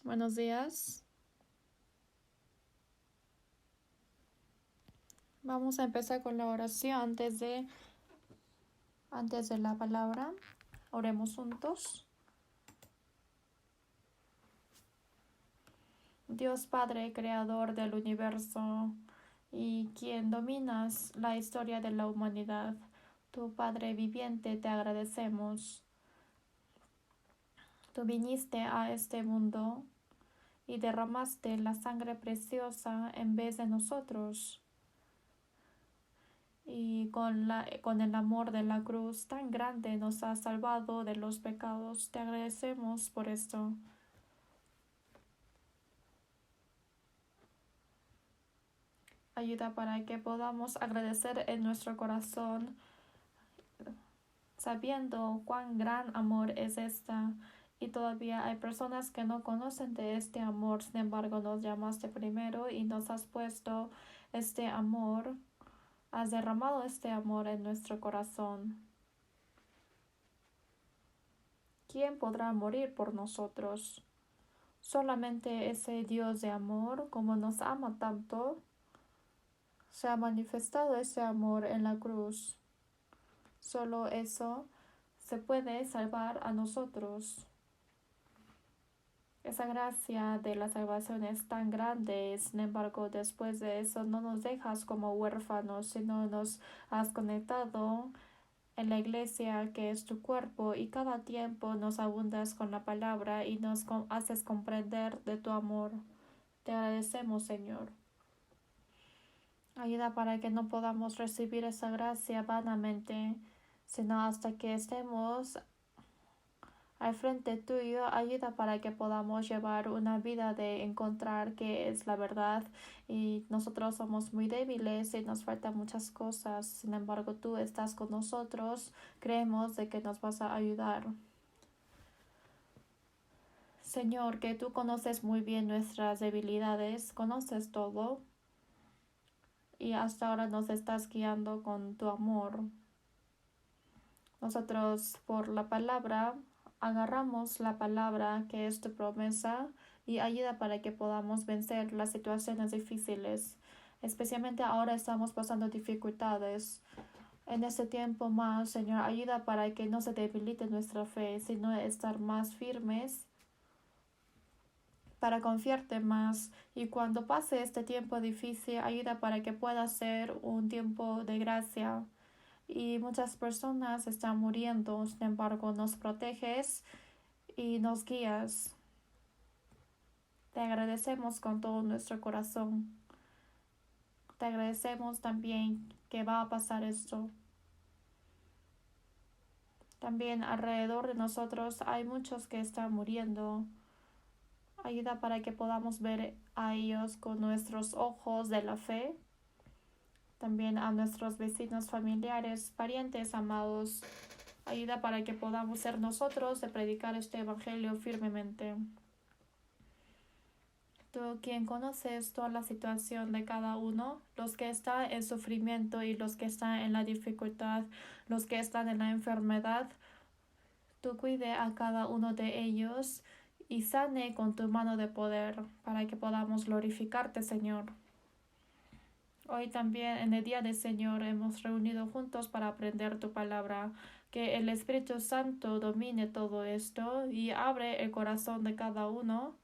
Buenos días. Vamos a empezar con la oración antes de la palabra. Oremos juntos. Dios Padre, Creador del universo y quien dominas la historia de la humanidad, tu Padre viviente, te agradecemos. Tú viniste a este mundo y derramaste la sangre preciosa en vez de nosotros. Y con el amor de la cruz tan grande nos has salvado de los pecados. Te agradecemos por esto. Ayuda para que podamos agradecer en nuestro corazón, sabiendo cuán gran amor es esta. Y todavía hay personas que no conocen de este amor. Sin embargo, nos llamaste primero y nos has puesto este amor. Has derramado este amor en nuestro corazón. ¿Quién podrá morir por nosotros? Solamente ese Dios de amor, como nos ama tanto, se ha manifestado ese amor en la cruz. Solo eso se puede salvar a nosotros. Esa gracia de la salvación es tan grande, sin embargo, después de eso no nos dejas como huérfanos, sino nos has conectado en la iglesia que es tu cuerpo y cada tiempo nos abundas con la palabra y nos haces comprender de tu amor. Te agradecemos, Señor. Ayuda para que no podamos recibir esa gracia vanamente, sino hasta que estemos al frente tuyo. Ayuda para que podamos llevar una vida de encontrar qué es la verdad, y nosotros somos muy débiles y nos faltan muchas cosas. Sin embargo, tú estás con nosotros, creemos de que nos vas a ayudar. Señor, que tú conoces muy bien nuestras debilidades, conoces todo y hasta ahora nos estás guiando con tu amor. Nosotros por la palabra agarramos la palabra que es tu promesa y ayuda para que podamos vencer las situaciones difíciles. Especialmente ahora estamos pasando dificultades. En este tiempo más, Señor, ayuda para que no se debilite nuestra fe, sino estar más firmes para confiarte más. Y cuando pase este tiempo difícil, ayuda para que pueda ser un tiempo de gracia. Y muchas personas están muriendo, sin embargo, nos proteges y nos guías. Te agradecemos con todo nuestro corazón. Te agradecemos también que va a pasar esto. También alrededor de nosotros hay muchos que están muriendo. Ayuda para que podamos ver a ellos con nuestros ojos de la fe. También a nuestros vecinos, familiares, parientes, amados. Ayuda para que podamos ser nosotros de predicar este evangelio firmemente. Tú, quien conoces toda la situación de cada uno, los que están en sufrimiento y los que están en la dificultad, los que están en la enfermedad, tú cuide a cada uno de ellos y sane con tu mano de poder para que podamos glorificarte, Señor. Hoy también en el día del Señor hemos reunido juntos para aprender tu palabra. Que el Espíritu Santo domine todo esto y abre el corazón de cada uno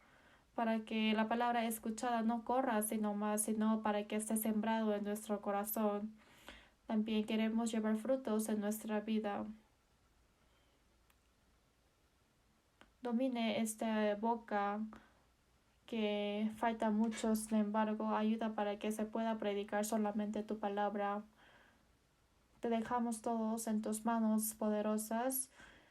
para que la palabra escuchada no corra sino más, sino para que esté sembrado en nuestro corazón. También queremos llevar frutos en nuestra vida. Domine esta boca que falta mucho, sin embargo, ayuda para que se pueda predicar solamente tu palabra. Te dejamos todos en tus manos poderosas.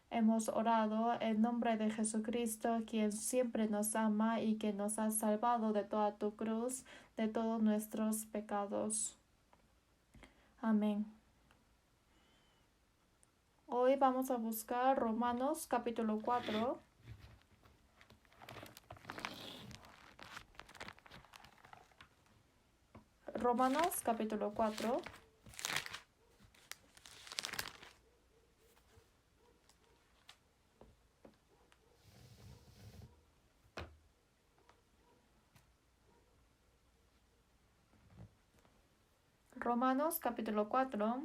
Hemos orado en nombre de Jesucristo, quien siempre nos ama y que nos ha salvado de toda tu cruz, de todos nuestros pecados. Amén. Hoy vamos a buscar Romanos capítulo 4. Romanos capítulo 4. Romanos capítulo 4,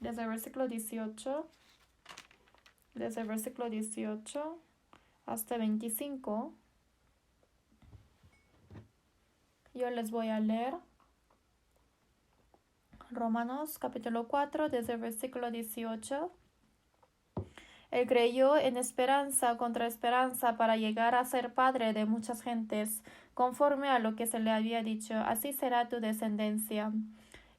desde el versículo 18, hasta 25. Yo les voy a leer. Romanos capítulo 4, desde el versículo 18. Él creyó en esperanza contra esperanza para llegar a ser padre de muchas gentes, conforme a lo que se le había dicho, así será tu descendencia.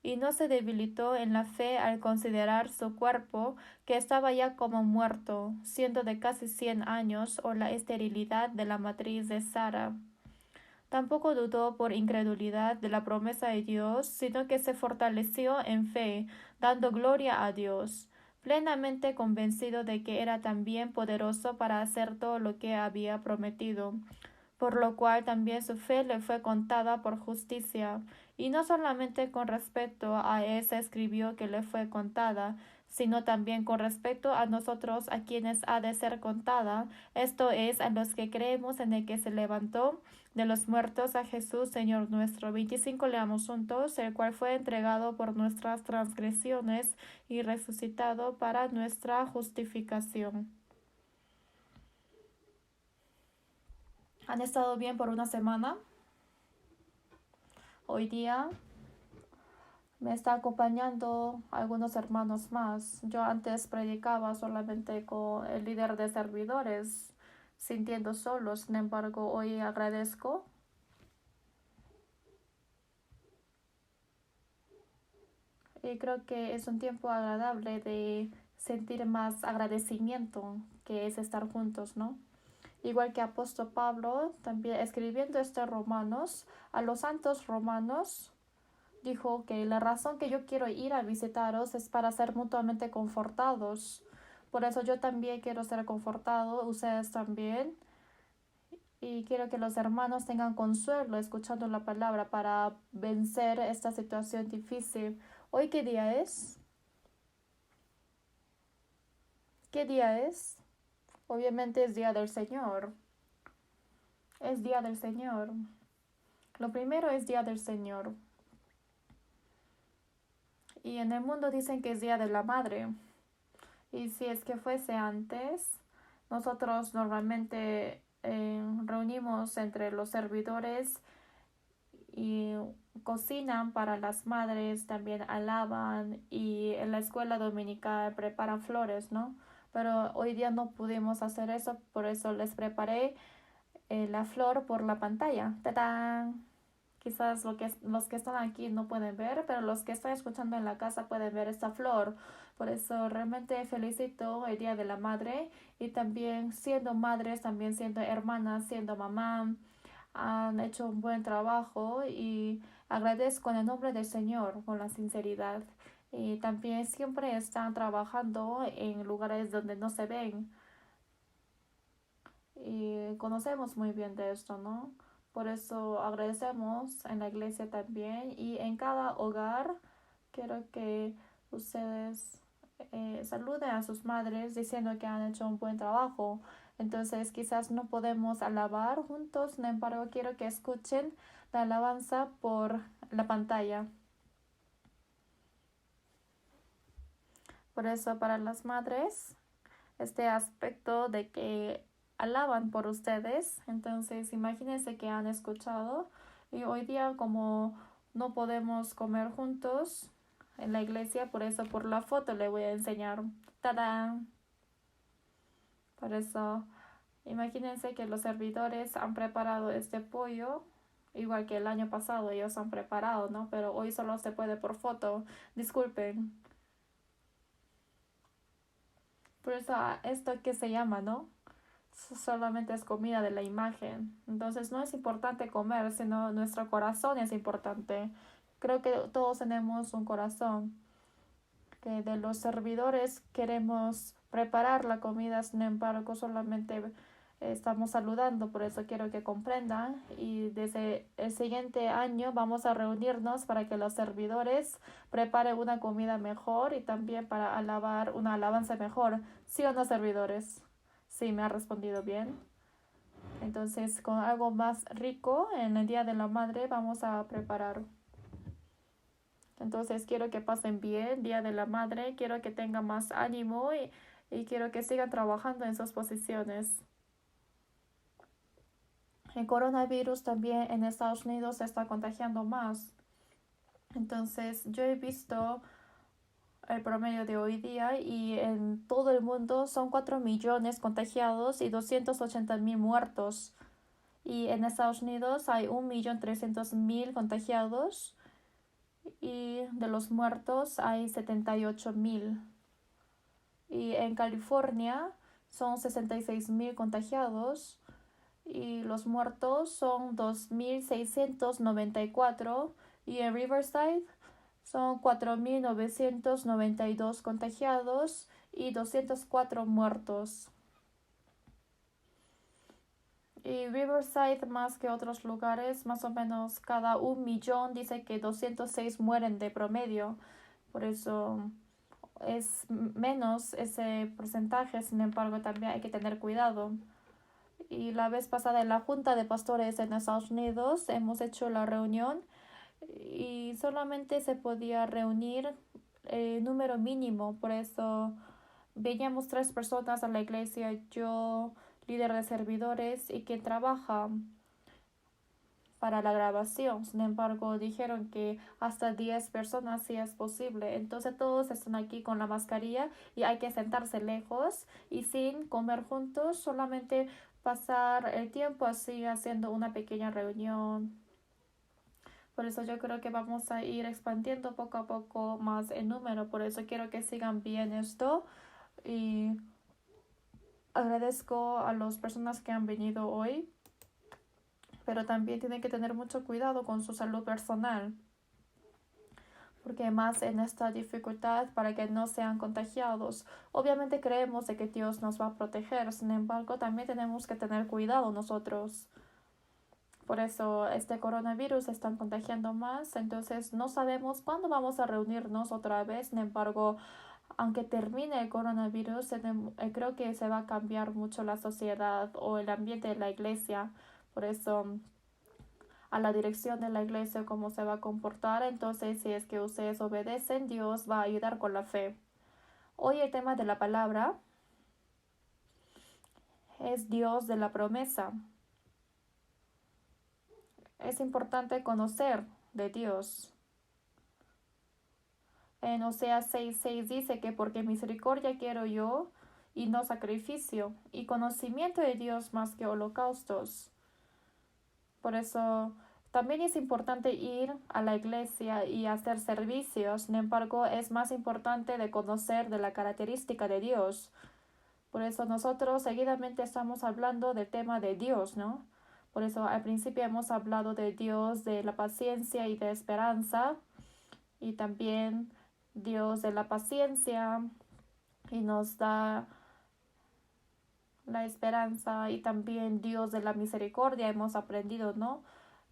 Y no se debilitó en la fe al considerar su cuerpo, que estaba ya como muerto, siendo de casi 100 años, o la esterilidad de la matriz de Sara. Tampoco dudó por incredulidad de la promesa de Dios, sino que se fortaleció en fe, dando gloria a Dios, plenamente convencido de que era también poderoso para hacer todo lo que había prometido, por lo cual también su fe le fue contada por justicia. Y no solamente con respecto a él se escribió que le fue contada, sino también con respecto a nosotros a quienes ha de ser contada, esto es, a los que creemos en el que se levantó de los muertos, a Jesús, Señor nuestro. 25 leamos juntos, el cual fue entregado por nuestras transgresiones y resucitado para nuestra justificación. ¿Han estado bien por una semana? Hoy día me está acompañando algunos hermanos más. Yo antes predicaba solamente con el líder de servidores, sintiendo solo. Sin embargo, hoy agradezco. Y creo que es un tiempo agradable de sentir más agradecimiento, que es estar juntos, ¿no? Igual que apóstol Pablo, también escribiendo Romanos, a los santos romanos, dijo que la razón que yo quiero ir a visitaros es para ser mutuamente confortados. Por eso yo también quiero ser confortado, ustedes también. Y quiero que los hermanos tengan consuelo escuchando la palabra para vencer esta situación difícil. ¿Hoy qué día es? ¿Qué día es? Obviamente es día del Señor. Es día del Señor. Lo primero es día del Señor. Y en el mundo dicen que es día de la madre. Y si es que fuese antes, nosotros normalmente reunimos entre los servidores y cocinan para las madres, también alaban y en la escuela dominical preparan flores, ¿no? Pero hoy día no pudimos hacer eso, por eso les preparé la flor por la pantalla. ¡Tatán! Quizás los que están aquí no pueden ver, pero los que están escuchando en la casa pueden ver esta flor. Por eso realmente felicito el Día de la Madre y también siendo madres, también siendo hermanas, siendo mamá, han hecho un buen trabajo y agradezco en el nombre del Señor con la sinceridad. Y también siempre están trabajando en lugares donde no se ven y conocemos muy bien de esto, ¿no? Por eso agradecemos en la iglesia también y en cada hogar. Quiero que ustedes saluden a sus madres diciendo que han hecho un buen trabajo. Entonces quizás no podemos alabar juntos, sin embargo quiero que escuchen la alabanza por la pantalla. Por eso para las madres, este aspecto de que alaban por ustedes. Entonces, imagínense que han escuchado y hoy día como no podemos comer juntos en la iglesia, por eso por la foto le voy a enseñar. ¡Tadán! Por eso, imagínense que los servidores han preparado este pollo. Igual que el año pasado ellos han preparado, ¿no? Pero hoy solo se puede por foto. Disculpen. Por eso esto que se llama, ¿no? Solamente es comida de la imagen. Entonces no es importante comer, sino nuestro corazón es importante. Creo que todos tenemos un corazón, que de los servidores queremos preparar la comida, sin embargo solamente estamos saludando, por eso quiero que comprendan y desde el siguiente año vamos a reunirnos para que los servidores preparen una comida mejor y también para alabar una alabanza mejor. ¿Sí o no, servidores? Sí, me ha respondido bien. Entonces, con algo más rico en el Día de la Madre vamos a preparar. Entonces quiero que pasen bien, Día de la Madre, quiero que tengan más ánimo y quiero que sigan trabajando en sus posiciones. El coronavirus también en Estados Unidos se está contagiando más. Entonces yo he visto el promedio de hoy día y en todo el mundo son 4 millones contagiados y 280.000 muertos. Y en Estados Unidos hay 1.300.000 contagiados y de los muertos hay 78.000. Y en California son 66.000 contagiados y los muertos son 2.694 y en Riverside son 4.992 contagiados y 204 muertos. Y Riverside, más que otros lugares, más o menos cada 1 millón dice que 206 mueren de promedio. Por eso es menos ese porcentaje, sin embargo también hay que tener cuidado. Y la vez pasada en la Junta de Pastores en Estados Unidos hemos hecho la reunión y solamente se podía reunir número mínimo, por eso veníamos 3 personas a la iglesia, yo, líder de servidores y quien trabaja para la grabación. Sin embargo, dijeron que hasta 10 personas sí es posible. Entonces todos están aquí con la mascarilla y hay que sentarse lejos y sin comer juntos, solamente pasar el tiempo así haciendo una pequeña reunión. Por eso yo creo que vamos a ir expandiendo poco a poco más el número. Por eso quiero que sigan bien esto y agradezco a las personas que han venido hoy, pero también tienen que tener mucho cuidado con su salud personal, porque más en esta dificultad para que no sean contagiados. Obviamente creemos de que Dios nos va a proteger, sin embargo también tenemos que tener cuidado nosotros. Por eso este coronavirus se está contagiando más, entonces no sabemos cuándo vamos a reunirnos otra vez. Sin embargo, aunque termine el coronavirus, creo que se va a cambiar mucho la sociedad o el ambiente de la iglesia. Por eso a la dirección de la iglesia cómo se va a comportar. Entonces, si es que ustedes obedecen, Dios va a ayudar con la fe. Hoy el tema de la palabra es Dios de la promesa. Es importante conocer de Dios. En Oseas 6:6 dice que porque misericordia quiero yo y no sacrificio, y conocimiento de Dios más que holocaustos. Por eso también es importante ir a la iglesia y hacer servicios. Sin embargo, es más importante de conocer de la característica de Dios. Por eso nosotros seguidamente estamos hablando del tema de Dios, ¿no? Por eso al principio hemos hablado de Dios, de la paciencia y de esperanza. Y también Dios de la paciencia y nos da la esperanza, y también Dios de la misericordia hemos aprendido, ¿no?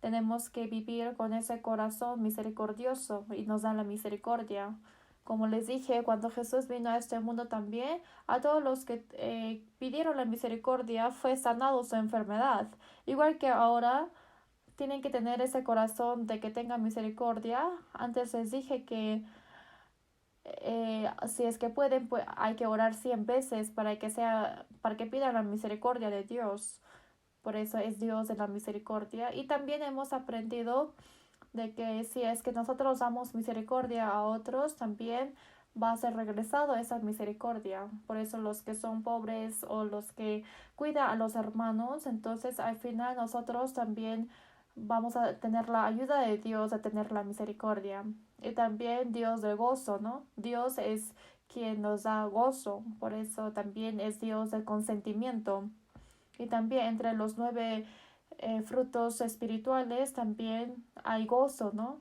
Tenemos que vivir con ese corazón misericordioso y nos da la misericordia. Como les dije, cuando Jesús vino a este mundo también, a todos los que pidieron la misericordia fue sanado su enfermedad. Igual que ahora tienen que tener ese corazón de que tengan misericordia. Antes les dije que si es que pueden, pues hay que orar 100 veces para que pidan la misericordia de Dios. Por eso es Dios de la misericordia. Y también hemos aprendido de que si es que nosotros damos misericordia a otros, también va a ser regresado esa misericordia. Por eso los que son pobres o los que cuidan a los hermanos, entonces al final nosotros también vamos a tener la ayuda de Dios, a tener la misericordia. Y también Dios de gozo, ¿no? Dios es quien nos da gozo, por eso también es Dios del consentimiento. Y también entre los 9 frutos espirituales también hay gozo, ¿no?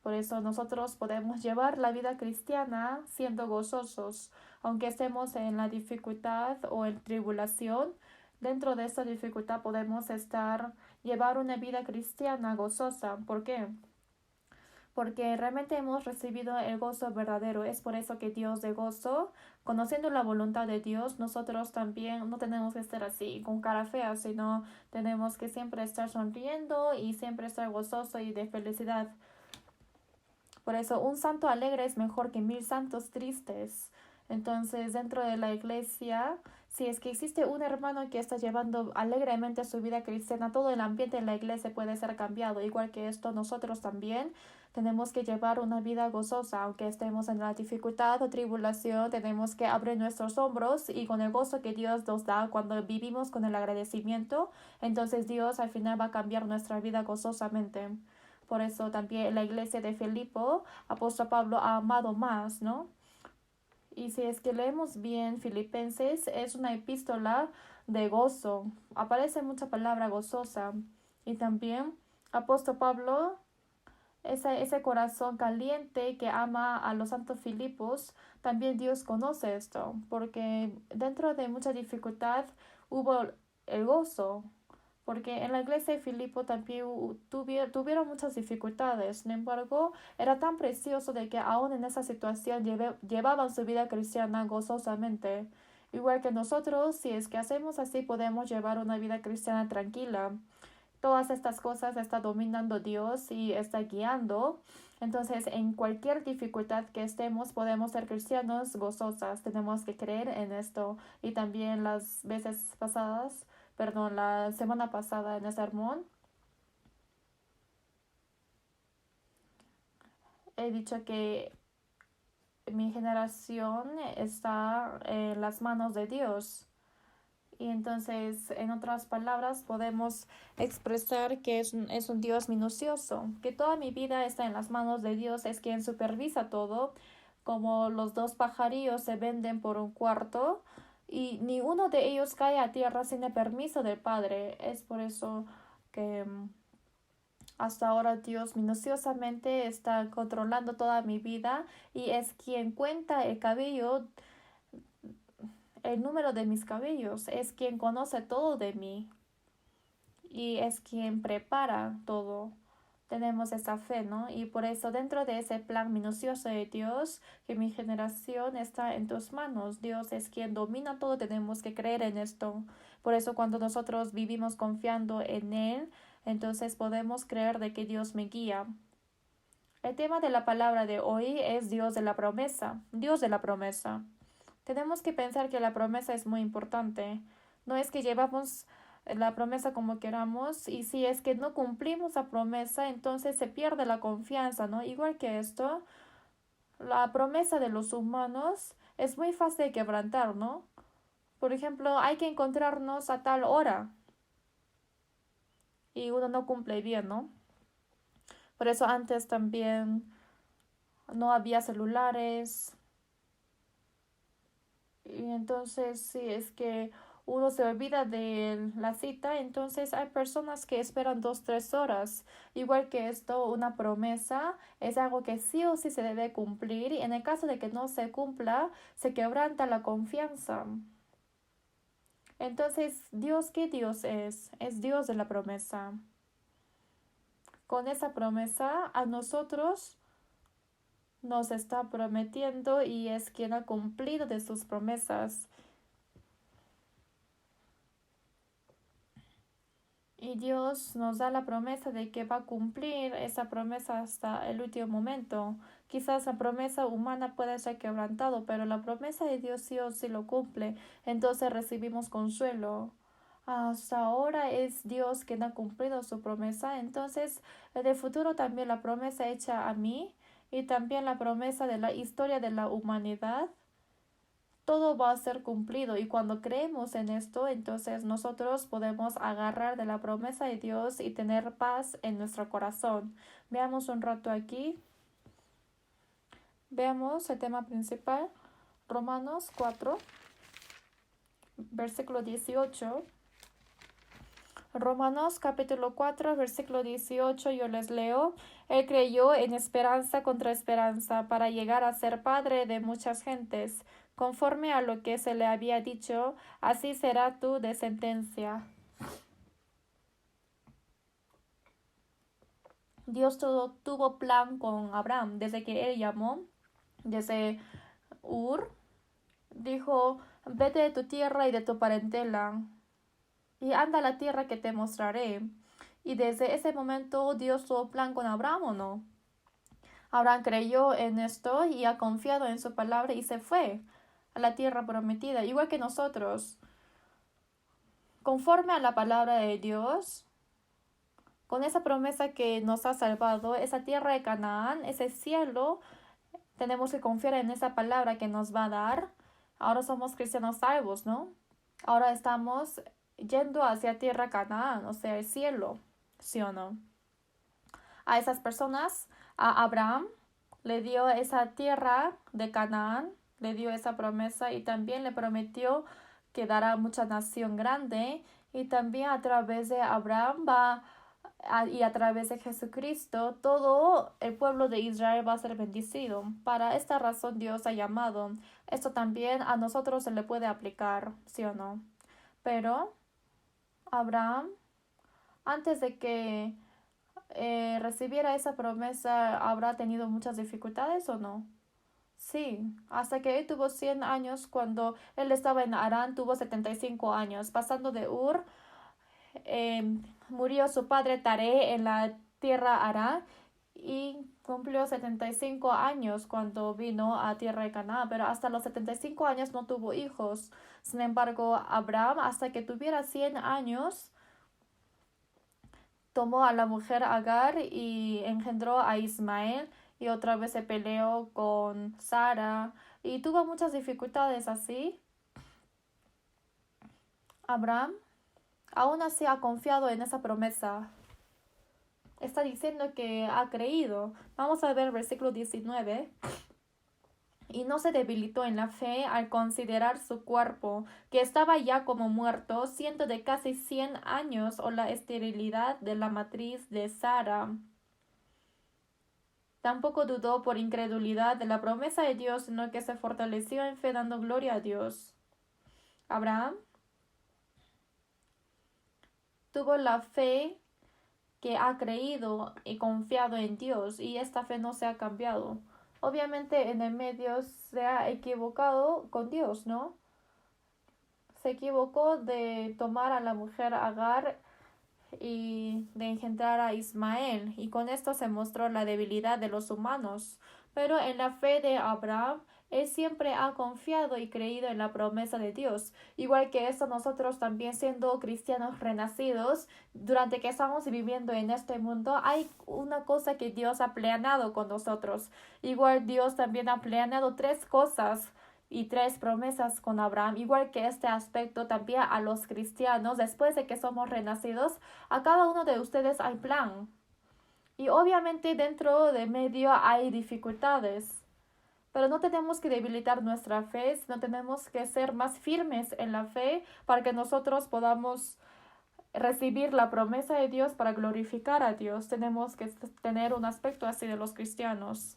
Por eso nosotros podemos llevar la vida cristiana siendo gozosos, aunque estemos en la dificultad o en tribulación. Dentro de esta dificultad podemos llevar una vida cristiana gozosa. ¿Por qué? Porque realmente hemos recibido el gozo verdadero. Es por eso que Dios de gozo, conociendo la voluntad de Dios, nosotros también no tenemos que estar así con cara fea, sino tenemos que siempre estar sonriendo y siempre estar gozoso y de felicidad. Por eso un santo alegre es mejor que 1000 santos tristes. Entonces, dentro de la iglesia, si es que existe un hermano que está llevando alegremente su vida cristiana, todo el ambiente en la iglesia puede ser cambiado. Igual que esto, nosotros también tenemos que llevar una vida gozosa, aunque estemos en la dificultad o tribulación, tenemos que abrir nuestros hombros y con el gozo que Dios nos da cuando vivimos con el agradecimiento, entonces Dios al final va a cambiar nuestra vida gozosamente. Por eso también la iglesia de Filipo, apóstol Pablo ha amado más, ¿no? Y si es que leemos bien Filipenses, es una epístola de gozo. Aparece mucha palabra gozosa. Y también apóstol Pablo, ese corazón caliente que ama a los santos Filipos, también Dios conoce esto, porque dentro de mucha dificultad hubo el gozo, porque en la iglesia de Filipo también tuvieron muchas dificultades. Sin embargo, era tan precioso de que aún en esa situación llevaban su vida cristiana gozosamente. Igual que nosotros, si es que hacemos así, podemos llevar una vida cristiana tranquila. Todas estas cosas está dominando Dios y está guiando. Entonces, en cualquier dificultad que estemos, podemos ser cristianos gozosas. Tenemos que creer en esto. Y también las veces pasadas, perdón, la semana pasada en el sermón, he dicho que mi generación está en las manos de Dios. Y entonces, en otras palabras, podemos expresar que es un Dios minucioso, que toda mi vida está en las manos de Dios, es quien supervisa todo, como los dos pajarillos se venden por un cuarto y ni uno de ellos cae a tierra sin el permiso del Padre. Es por eso que hasta ahora Dios minuciosamente está controlando toda mi vida y es quien cuenta el número de mis cabellos, es quien conoce todo de mí y es quien prepara todo. Tenemos esa fe, ¿no? Y por eso dentro de ese plan minucioso de Dios, que mi generación está en tus manos, Dios es quien domina todo, tenemos que creer en esto. Por eso cuando nosotros vivimos confiando en Él, entonces podemos creer de que Dios me guía. El tema de la palabra de hoy es Dios de la promesa, Dios de la promesa. Tenemos que pensar que la promesa es muy importante. No es que llevamos la promesa como queramos y si es que no cumplimos la promesa, entonces se pierde la confianza, ¿no? Igual que esto, la promesa de los humanos es muy fácil de quebrantar, ¿no? Por ejemplo, hay que encontrarnos a tal hora y uno no cumple bien, ¿no? Por eso antes también no había celulares, y entonces, si es que uno se olvida de la cita, entonces hay personas que esperan 2, 3 horas. Igual que esto, una promesa es algo que sí o sí se debe cumplir y en el caso de que no se cumpla, se quebranta la confianza. Entonces, ¿Dios qué Dios es? Es Dios de la promesa. Con esa promesa a nosotros nos está prometiendo y es quien ha cumplido de sus promesas. Y Dios nos da la promesa de que va a cumplir esa promesa hasta el último momento. Quizás la promesa humana puede ser quebrantado, pero la promesa de Dios sí o sí lo cumple. Entonces recibimos consuelo. Hasta ahora es Dios quien ha cumplido su promesa. Entonces, en el futuro también la promesa hecha a mí y también la promesa de la historia de la humanidad todo va a ser cumplido y cuando creemos en esto, entonces nosotros podemos agarrar de la promesa de Dios y tener paz en nuestro corazón. Veamos un rato aquí. Veamos el tema principal. Romanos 4, versículo 18. Romanos capítulo 4, versículo 18, yo les leo. Él creyó en esperanza contra esperanza para llegar a ser padre de muchas gentes. Conforme a lo que se le había dicho, así será tu descendencia. Dios tuvo plan con Abraham desde que él llamó, desde Ur, dijo, vete de tu tierra y de tu parentela y anda a la tierra que te mostraré. Y desde ese momento Dios tuvo plan con Abraham, ¿o no? Abraham creyó en esto y ha confiado en su palabra y se fue a la tierra prometida, igual que nosotros. Conforme a la palabra de Dios, con esa promesa que nos ha salvado, esa tierra de Canaán, ese cielo, tenemos que confiar en esa palabra que nos va a dar. Ahora somos cristianos salvos, ¿no? Ahora estamos yendo hacia tierra Canaán, o sea, el cielo, ¿sí o no? A esas personas, a Abraham, le dio esa tierra de Canaán, le dio esa promesa y también le prometió que dará mucha nación grande y también a través de Abraham y a través de Jesucristo todo el pueblo de Israel va a ser bendecido. Para esta razón Dios ha llamado. Esto también a nosotros se le puede aplicar, ¿sí o no? Pero Abraham, antes de que recibiera esa promesa, ¿habrá tenido muchas dificultades o no? Sí, hasta que él tuvo 100 años cuando él estaba en Harán, tuvo 75 años. Pasando de Ur, murió su padre Taré en la tierra Harán y cumplió 75 años cuando vino a tierra de Canaán, pero hasta los 75 años no tuvo hijos. Sin embargo, Abraham, hasta que tuviera 100 años, tomó a la mujer Agar y engendró a Ismael y otra vez se peleó con Sara y tuvo muchas dificultades así. Abraham aún así ha confiado en esa promesa. Está diciendo que ha creído. Vamos a ver el versículo 19. Y no se debilitó en la fe al considerar su cuerpo, que estaba ya como muerto, siendo de casi 100 años, o la esterilidad de la matriz de Sara. Tampoco dudó por incredulidad de la promesa de Dios, sino que se fortaleció en fe dando gloria a Dios. Abraham tuvo la fe que ha creído y confiado en Dios y esta fe no se ha cambiado. Obviamente en el medio se ha equivocado con Dios, ¿no? Se equivocó de tomar a la mujer Agar y de engendrar a Ismael, y con esto se mostró la debilidad de los humanos. Pero en la fe de Abraham, él siempre ha confiado y creído en la promesa de Dios. Igual que esto, nosotros también siendo cristianos renacidos, durante que estamos viviendo en este mundo, hay una cosa que Dios ha planeado con nosotros. Igual Dios también ha planeado tres cosas y tres promesas con Abraham, igual que este aspecto también a los cristianos, después de que somos renacidos, a cada uno de ustedes hay plan. Y obviamente dentro de medio hay dificultades. Pero no tenemos que debilitar nuestra fe, sino tenemos que ser más firmes en la fe para que nosotros podamos recibir la promesa de Dios para glorificar a Dios. Tenemos que tener un aspecto así de los cristianos.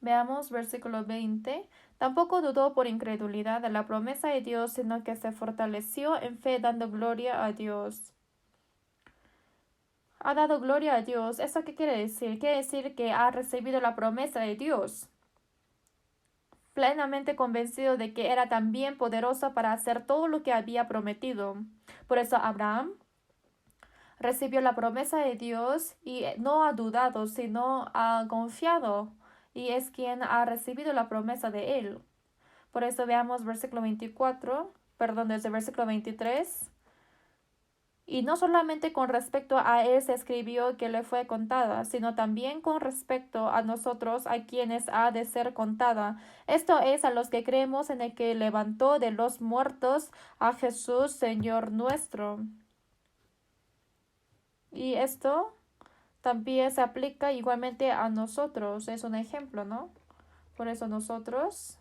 Veamos versículo 20. Tampoco dudó por incredulidad de la promesa de Dios, sino que se fortaleció en fe dando gloria a Dios. Ha dado gloria a Dios. ¿Eso qué quiere decir? Quiere decir que ha recibido la promesa de Dios, plenamente convencido de que era también poderoso para hacer todo lo que había prometido. Por eso Abraham recibió la promesa de Dios y no ha dudado, sino ha confiado, y es quien ha recibido la promesa de él. Por eso veamos versículo 24, perdón, desde versículo 23. Y no solamente con respecto a él se escribió que le fue contada, sino también con respecto a nosotros, a quienes ha de ser contada. Esto es a los que creemos en el que levantó de los muertos a Jesús, Señor nuestro. Y esto también se aplica igualmente a nosotros. Es un ejemplo, ¿no? Por eso nosotros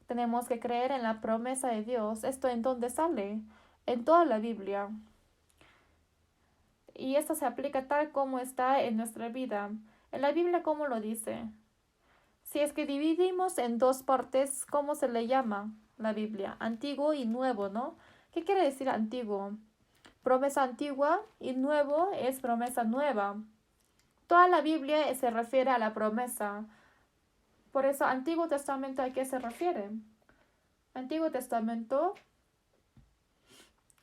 tenemos que creer en la promesa de Dios. ¿Esto en dónde sale? En toda la Biblia. Y esto se aplica tal como está en nuestra vida. En la Biblia, ¿cómo lo dice? Si es que dividimos en dos partes, ¿cómo se le llama la Biblia? Antiguo y nuevo, ¿no? ¿Qué quiere decir antiguo? Promesa antigua y nuevo es promesa nueva. Toda la Biblia se refiere a la promesa. Por eso, Antiguo Testamento, ¿a qué se refiere? Antiguo Testamento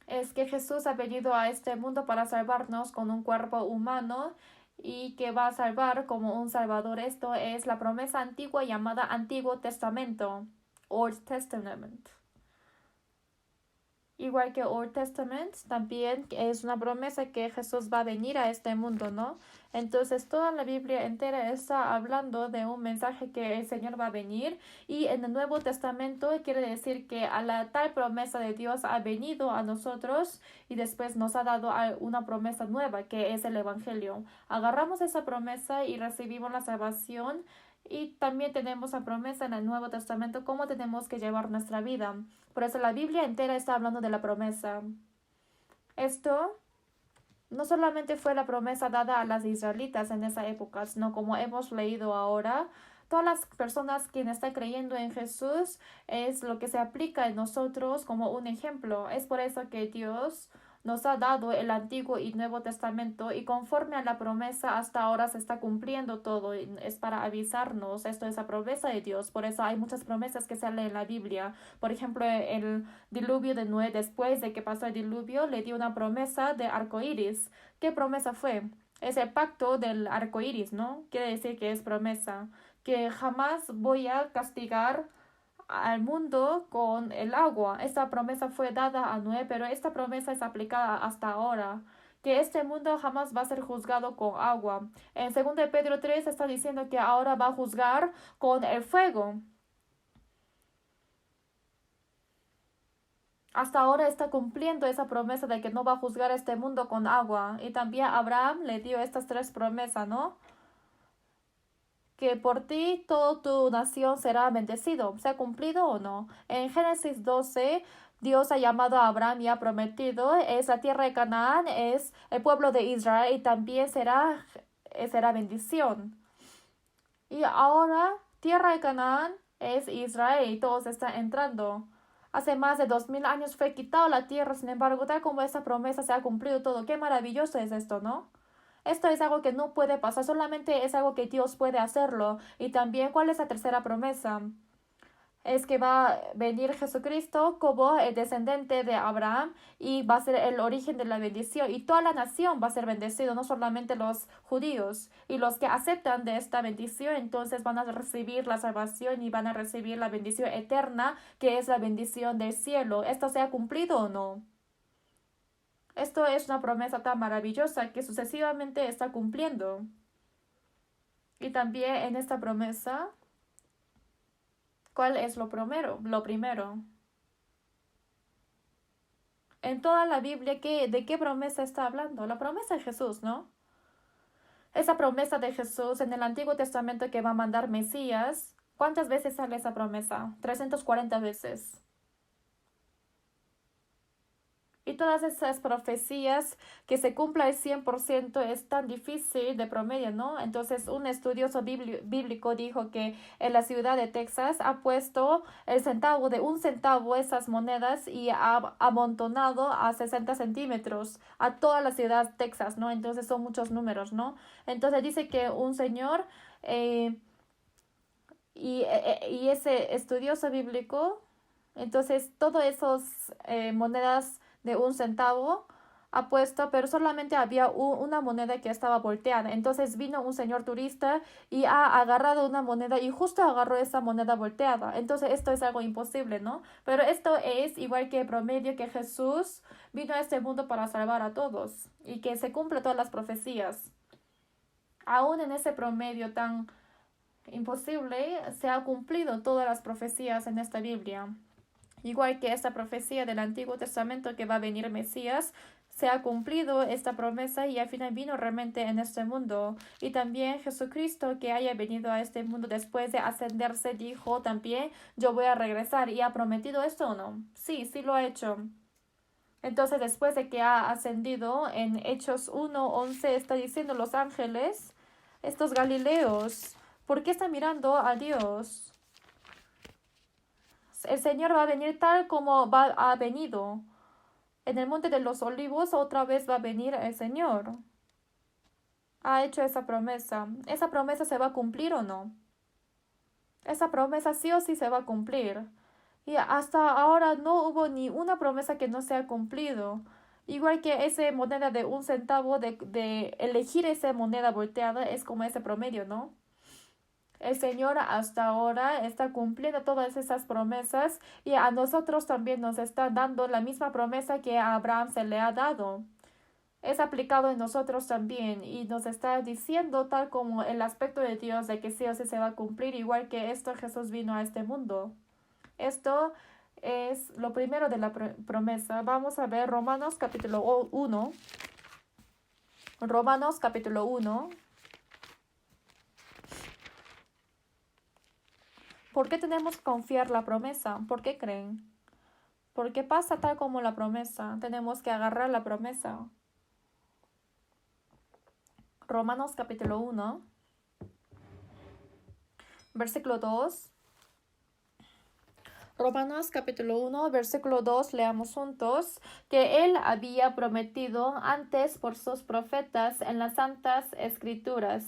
es que Jesús ha venido a este mundo para salvarnos con un cuerpo humano y que va a salvar como un salvador. Esto es la promesa antigua llamada Antiguo Testamento, Old Testament. Igual que Old Testament, también es una promesa que Jesús va a venir a este mundo, ¿no? Entonces toda la Biblia entera está hablando de un mensaje que el Señor va a venir, y en el Nuevo Testamento quiere decir que a la tal promesa de Dios ha venido a nosotros y después nos ha dado una promesa nueva que es el Evangelio. Agarramos esa promesa y recibimos la salvación, y también tenemos la promesa en el Nuevo Testamento cómo tenemos que llevar nuestra vida. Por eso la Biblia entera está hablando de la promesa. Esto no solamente fue la promesa dada a las israelitas en esa época, sino como hemos leído ahora, todas las personas que están creyendo en Jesús es lo que se aplica en nosotros como un ejemplo. Es por eso que Dios nos ha dado el Antiguo y Nuevo Testamento, y conforme a la promesa hasta ahora se está cumpliendo todo. Es para avisarnos, esto es la promesa de Dios. Por eso hay muchas promesas que salen en la Biblia. Por ejemplo, el diluvio de Noé, después de que pasó el diluvio, le dio una promesa de arco iris. ¿Qué promesa fue? Es el pacto del arco iris, ¿no? Quiere decir que es promesa, que jamás voy a castigar al mundo con el agua. Esta promesa fue dada a Noé, pero esta promesa es aplicada hasta ahora, que este mundo jamás va a ser juzgado con agua. En 2 de Pedro 3 está diciendo que ahora va a juzgar con el fuego. Hasta ahora está cumpliendo esa promesa de que no va a juzgar este mundo con agua. Y también Abraham le dio estas tres promesas, ¿no? Que por ti toda tu nación será bendecido. ¿Se ha cumplido o no? En Génesis 12, Dios ha llamado a Abraham y ha prometido, es la tierra de Canaán, es el pueblo de Israel, y también será bendición. Y ahora, tierra de Canaán es Israel y todos están entrando. Hace más de 2000 años fue quitado la tierra, sin embargo, tal como esa promesa se ha cumplido todo. Qué maravilloso es esto, ¿no? Esto es algo que no puede pasar, solamente es algo que Dios puede hacerlo. Y también, ¿cuál es la tercera promesa? Es que va a venir Jesucristo como el descendente de Abraham y va a ser el origen de la bendición, y toda la nación va a ser bendecida, no solamente los judíos. Y los que aceptan de esta bendición entonces van a recibir la salvación y van a recibir la bendición eterna, que es la bendición del cielo. ¿Esto se ha cumplido o no? Esto es una promesa tan maravillosa que sucesivamente está cumpliendo. Y también en esta promesa, ¿cuál es lo primero? Lo primero. En toda la Biblia, ¿de qué promesa está hablando? La promesa de Jesús, ¿no? Esa promesa de Jesús en el Antiguo Testamento que va a mandar Mesías. ¿Cuántas veces sale esa promesa? 340 veces. Y todas esas profecías que se cumpla al 100% es tan difícil de promedio, ¿no? Entonces, un estudioso bíblico dijo que en la ciudad de Texas ha puesto el centavo de un centavo esas monedas y ha amontonado a 60 centímetros a toda la ciudad de Texas, ¿no? Entonces son muchos números, ¿no? Entonces dice que un señor eh, y ese estudioso bíblico, entonces todas esas monedas de un centavo ha puesto, pero solamente había una moneda que estaba volteada. Entonces vino un señor turista y ha agarrado una moneda y justo agarró esa moneda volteada. Entonces esto es algo imposible, ¿no? Pero esto es igual que promedio, que Jesús vino a este mundo para salvar a todos y que se cumplen todas las profecías. Aún en ese promedio tan imposible, se ha cumplido todas las profecías en esta Biblia. Igual que esta profecía del Antiguo Testamento que va a venir Mesías, se ha cumplido esta promesa y al final vino realmente en este mundo. Y también Jesucristo, que haya venido a este mundo después de ascenderse, dijo también, yo voy a regresar. ¿Y ha prometido esto o no? Sí, sí lo ha hecho. Entonces, después de que ha ascendido, en Hechos 1:11 está diciendo los ángeles, estos Galileos, ¿por qué están mirando a Dios? El Señor va a venir tal como ha venido. En el monte de los olivos otra vez va a venir el Señor. Ha hecho esa promesa. ¿Esa promesa se va a cumplir o no? Esa promesa sí o sí se va a cumplir. Y hasta ahora no hubo ni una promesa que no se ha cumplido. Igual que esa moneda de 1 centavo, de elegir esa moneda volteada es como ese promedio, ¿no? El Señor hasta ahora está cumpliendo todas esas promesas y a nosotros también nos está dando la misma promesa que a Abraham se le ha dado. Es aplicado en nosotros también y nos está diciendo tal como el aspecto de Dios de que sí o sí se va a cumplir, igual que esto Jesús vino a este mundo. Esto es lo primero de la promesa. Vamos a ver Romanos capítulo 1. Romanos capítulo 1. ¿Por qué tenemos que confiar la promesa? ¿Por qué creen? Porque pasa tal como la promesa. Tenemos que agarrar la promesa. Romanos capítulo 1, versículo 2. Romanos capítulo 1, versículo 2, leamos juntos, que él había prometido antes por sus profetas en las santas escrituras.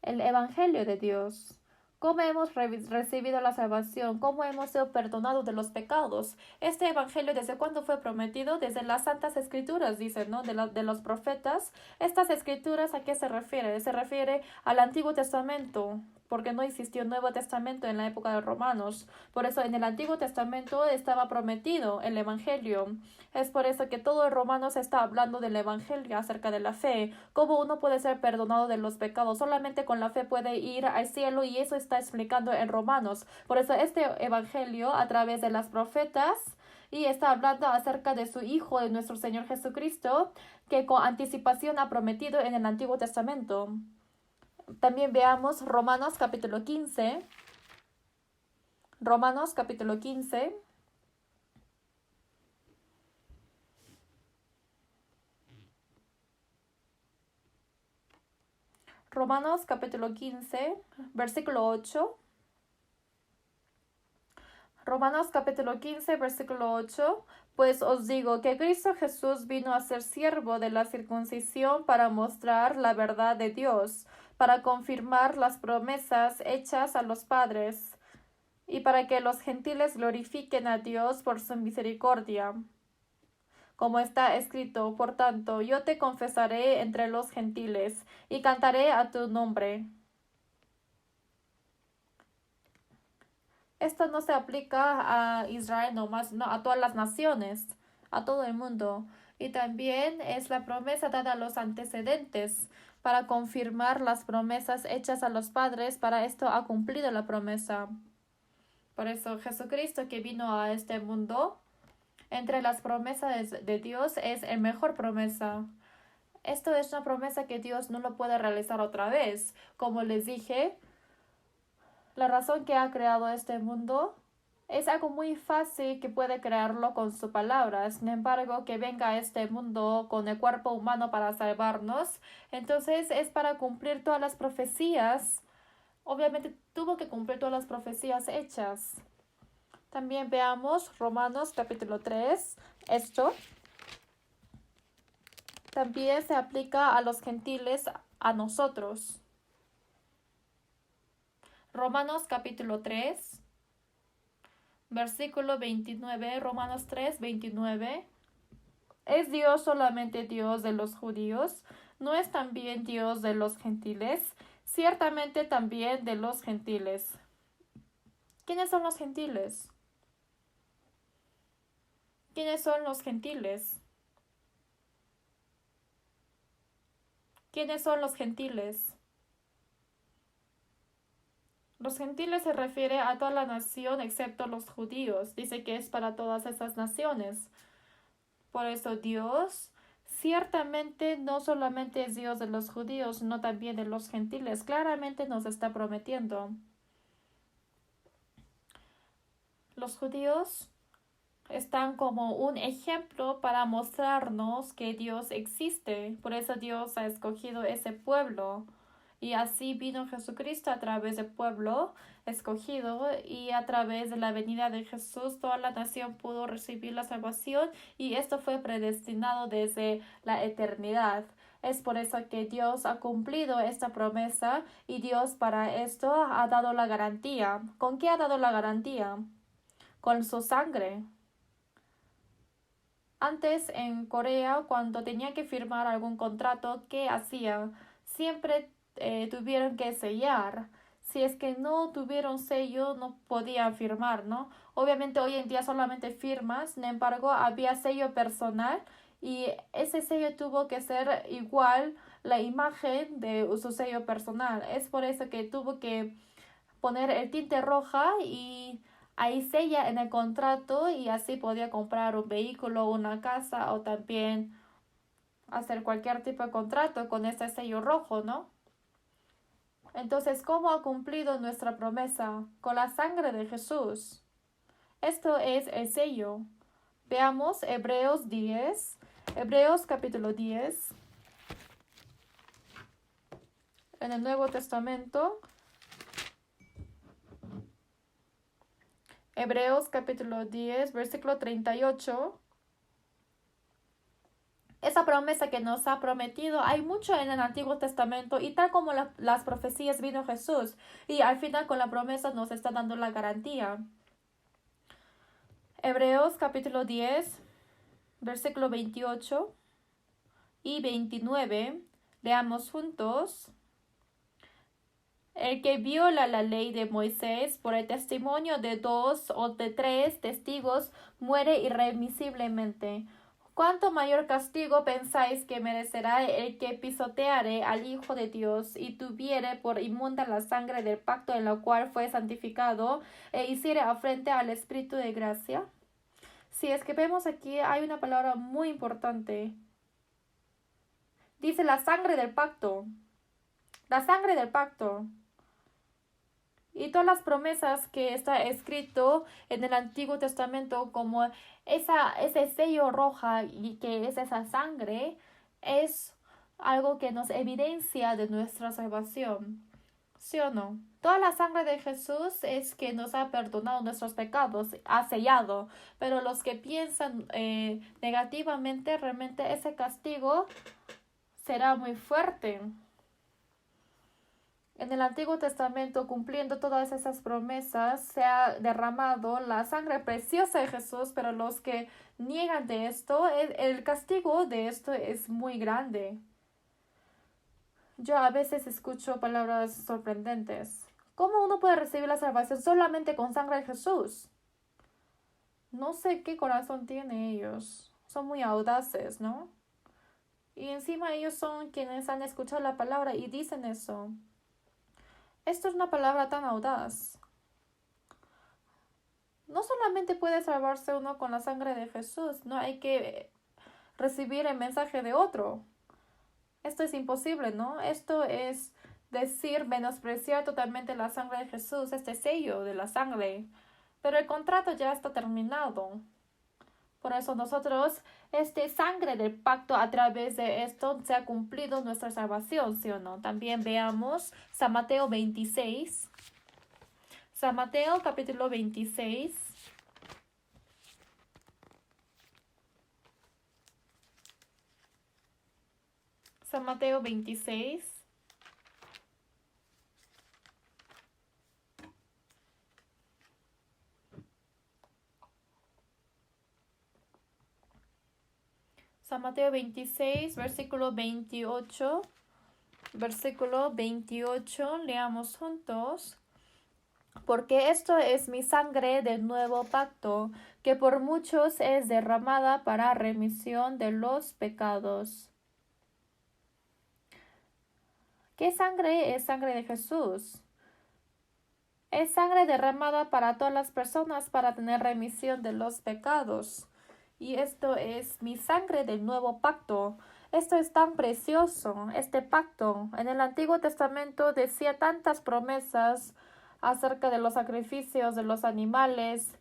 El Evangelio de Dios. ¿Cómo hemos recibido la salvación? ¿Cómo hemos sido perdonados de los pecados? Este Evangelio, ¿desde cuándo fue prometido? Desde las Santas Escrituras, dicen, ¿no? De los profetas. ¿Estas escrituras a qué se refiere? Se refiere al Antiguo Testamento, porque no existió Nuevo Testamento en la época de Romanos. Por eso en el Antiguo Testamento estaba prometido el Evangelio. Es por eso que todo el Romanos está hablando del Evangelio acerca de la fe. Cómo uno puede ser perdonado de los pecados. Solamente con la fe puede ir al cielo y eso está explicando en Romanos. Por eso este Evangelio a través de las profetas y está hablando acerca de su Hijo, de nuestro Señor Jesucristo, que con anticipación ha prometido en el Antiguo Testamento. También veamos Romanos capítulo 15. Romanos capítulo 15. Romanos capítulo 15, versículo 8. Romanos capítulo 15, versículo 8. Pues os digo que Cristo Jesús vino a ser siervo de la circuncisión para mostrar la verdad de Dios, para confirmar las promesas hechas a los padres, y para que los gentiles glorifiquen a Dios por su misericordia. Como está escrito, por tanto, yo te confesaré entre los gentiles, y cantaré a tu nombre. Esto no se aplica a Israel nomás, no, a todas las naciones, a todo el mundo. Y también es la promesa dada a los antecedentes para confirmar las promesas hechas a los padres. Para esto ha cumplido la promesa. Por eso Jesucristo que vino a este mundo, entre las promesas de Dios es el mejor promesa. Esto es una promesa que Dios no lo puede realizar otra vez. Como les dije, la razón que ha creado este mundo es algo muy fácil que puede crearlo con su palabra. Sin embargo, que venga a este mundo con el cuerpo humano para salvarnos, entonces es para cumplir todas las profecías. Obviamente tuvo que cumplir todas las profecías hechas. También veamos Romanos capítulo 3. Esto también se aplica a los gentiles, a nosotros. Romanos capítulo 3, versículo 29, Romanos 3, 29. ¿Es Dios solamente Dios de los judíos? ¿No es también Dios de los gentiles? Ciertamente también de los gentiles. ¿Quiénes son los gentiles? ¿Quiénes son los gentiles? ¿Quiénes son los gentiles? Los gentiles se refiere a toda la nación excepto los judíos. Dice que es para todas esas naciones. Por eso Dios ciertamente no solamente es Dios de los judíos, sino también de los gentiles. Claramente nos está prometiendo. Los judíos están como un ejemplo para mostrarnos que Dios existe. Por eso Dios ha escogido ese pueblo. Y así vino Jesucristo a través del pueblo escogido y a través de la venida de Jesús toda la nación pudo recibir la salvación y esto fue predestinado desde la eternidad. Es por eso que Dios ha cumplido esta promesa y Dios para esto ha dado la garantía. ¿Con qué ha dado la garantía? Con su sangre. Antes en Corea, cuando tenían que firmar algún contrato, ¿qué hacían? Siempre tuvieron que sellar. Si es que no tuvieron sello, no podían firmar, ¿no? Obviamente hoy en día solamente firmas, sin embargo, había sello personal y ese sello tuvo que ser igual la imagen de su sello personal. Es por eso que tuvo que poner el tinte roja y ahí sella en el contrato y así podía comprar un vehículo, una casa o también hacer cualquier tipo de contrato con ese sello rojo, ¿no? Entonces, ¿cómo ha cumplido nuestra promesa? Con la sangre de Jesús. Esto es el sello. Veamos Hebreos 10, Hebreos capítulo 10, en el Nuevo Testamento. Hebreos capítulo 10, versículo 38. Esa promesa que nos ha prometido, hay mucho en el Antiguo Testamento y tal como las profecías vino Jesús y al final con la promesa nos está dando la garantía. Hebreos capítulo 10, versículo 28 y 29, leamos juntos. El que viola la ley de Moisés por el testimonio de 2 o de 3 testigos muere irremisiblemente. ¿Cuánto mayor castigo pensáis que merecerá el que pisoteare al Hijo de Dios y tuviere por inmunda la sangre del pacto en la cual fue santificado e hiciere afrente al Espíritu de gracia? Si es que vemos aquí, hay una palabra muy importante. Dice la sangre del pacto. La sangre del pacto. Y todas las promesas que está escrito en el Antiguo Testamento, como ese sello roja y que es esa sangre, es algo que nos evidencia de nuestra salvación. ¿Sí o no? Toda la sangre de Jesús es que nos ha perdonado nuestros pecados, ha sellado, pero los que piensan negativamente, realmente ese castigo será muy fuerte. En el Antiguo Testamento, cumpliendo todas esas promesas, se ha derramado la sangre preciosa de Jesús, pero los que niegan de esto, el castigo de esto es muy grande. Yo a veces escucho palabras sorprendentes. ¿Cómo uno puede recibir la salvación solamente con sangre de Jesús? No sé qué corazón tienen ellos. Son muy audaces, ¿no? Y encima ellos son quienes han escuchado la palabra y dicen eso. Esto es una palabra tan audaz. No solamente puede salvarse uno con la sangre de Jesús, no hay que recibir el mensaje de otro. Esto es imposible, ¿no? Esto es decir, menospreciar totalmente la sangre de Jesús, este sello de la sangre. Pero el contrato ya está terminado. Por eso nosotros, sangre del pacto, a través de esto se ha cumplido nuestra salvación, ¿sí o no? También veamos San Mateo 26. San Mateo capítulo 26. San Mateo 26. San Mateo 26, versículo 28. Versículo 28, leamos juntos. Porque esto es mi sangre del nuevo pacto, que por muchos es derramada para remisión de los pecados. ¿Qué sangre es sangre de Jesús? Es sangre derramada para todas las personas para tener remisión de los pecados. Y esto es mi sangre del nuevo pacto. Esto es tan precioso, este pacto. En el Antiguo Testamento decía tantas promesas acerca de los sacrificios de los animales.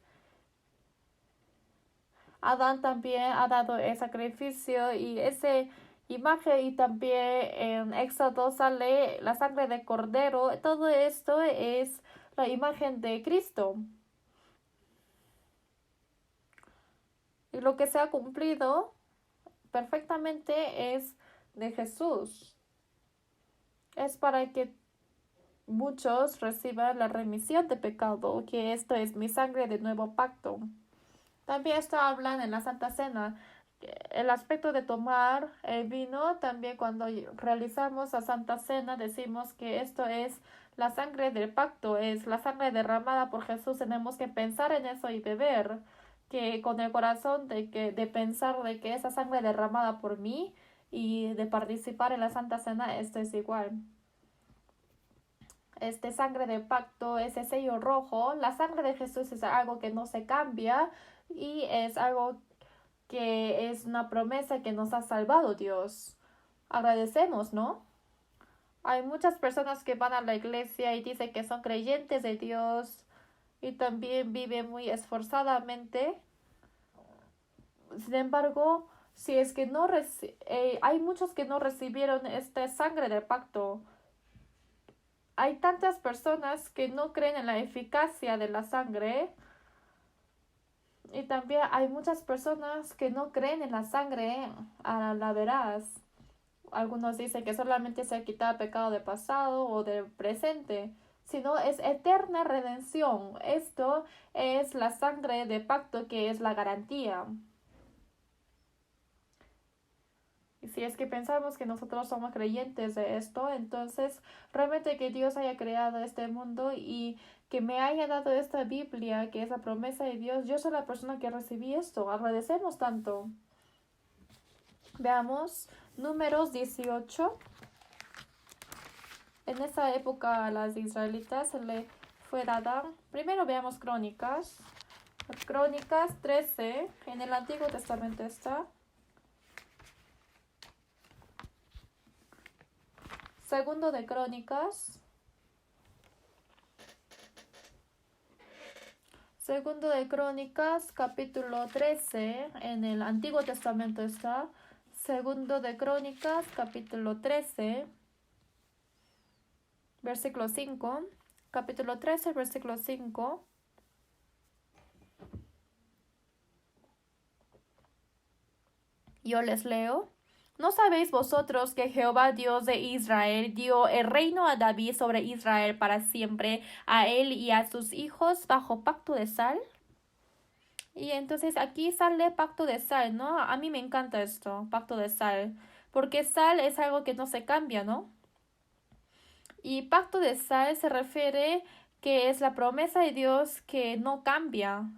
Adán también ha dado el sacrificio y ese imagen, y también en Éxodo sale la sangre de cordero. Todo esto es la imagen de Cristo. Y lo que se ha cumplido perfectamente es de Jesús. Es para que muchos reciban la remisión de pecado, que esto es mi sangre de nuevo pacto. También esto hablan en la Santa Cena. el aspecto de tomar el vino, también cuando realizamos la Santa Cena decimos que esto es la sangre del pacto, es la sangre derramada por Jesús. Tenemos que pensar en eso y beber, que con el corazón de pensar de que esa sangre derramada por mí y de participar en la Santa Cena, esto es igual. Este sangre de pacto, ese sello rojo, la sangre de Jesús es algo que no se cambia y es algo que es una promesa que nos ha salvado Dios. Agradecemos, ¿no? Hay muchas personas que van a la iglesia y dicen que son creyentes de Dios y también viven muy esforzadamente. Sin embargo, si es que no hay muchos que no recibieron esta sangre del pacto. Hay tantas personas que no creen en la eficacia de la sangre. Y también hay muchas personas que no creen en la sangre a la veraz. Algunos dicen que solamente se quita el pecado del pasado o del presente, sino es eterna redención. Esto es la sangre de pacto que es la garantía. Y si es que pensamos que nosotros somos creyentes de esto, entonces realmente que Dios haya creado este mundo y que me haya dado esta Biblia, que es la promesa de Dios, yo soy la persona que recibí esto. Agradecemos tanto. Veamos Números 18. En esa época a las israelitas se le fue dada. Primero veamos Crónicas. Crónicas 13. En el Antiguo Testamento está. Segundo de Crónicas. Segundo de Crónicas, capítulo 13. En el Antiguo Testamento está. Segundo de Crónicas, capítulo 13. Versículo 5. Capítulo 13, versículo 5. Yo les leo. ¿No sabéis vosotros que Jehová Dios de Israel dio el reino a David sobre Israel para siempre, a él y a sus hijos bajo pacto de sal? Y entonces aquí sale pacto de sal, ¿no? A mí me encanta esto, pacto de sal, porque sal es algo que no se cambia, ¿no? Y pacto de sal se refiere que es la promesa de Dios que no cambia.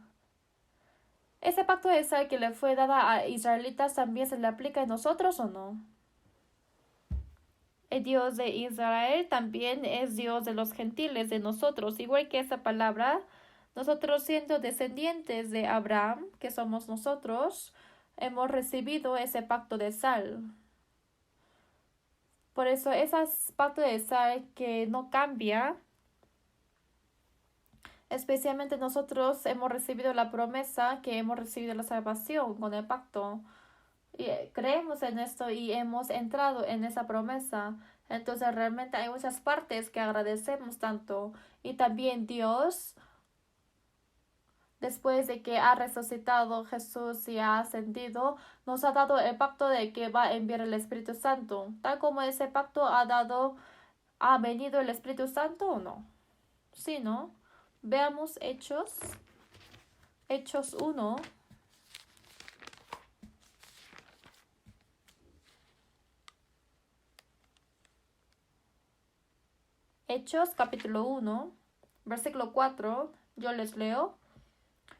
¿Ese pacto de sal que le fue dada a israelitas también se le aplica a nosotros o no? El Dios de Israel también es Dios de los gentiles, de nosotros, igual que esa palabra, nosotros siendo descendientes de Abraham, que somos nosotros, hemos recibido ese pacto de sal. Por eso ese pacto de sal que no cambia, especialmente nosotros hemos recibido la promesa que hemos recibido la salvación con el pacto. Y creemos en esto y hemos entrado en esa promesa. Entonces realmente hay muchas partes que agradecemos tanto. Y también Dios, después de que ha resucitado Jesús y ha ascendido, nos ha dado el pacto de que va a enviar el Espíritu Santo. Tal como ese pacto ha venido el Espíritu Santo o no. Sí, ¿no? Veamos Hechos. Hechos 1. Hechos capítulo 1, versículo 4, yo les leo.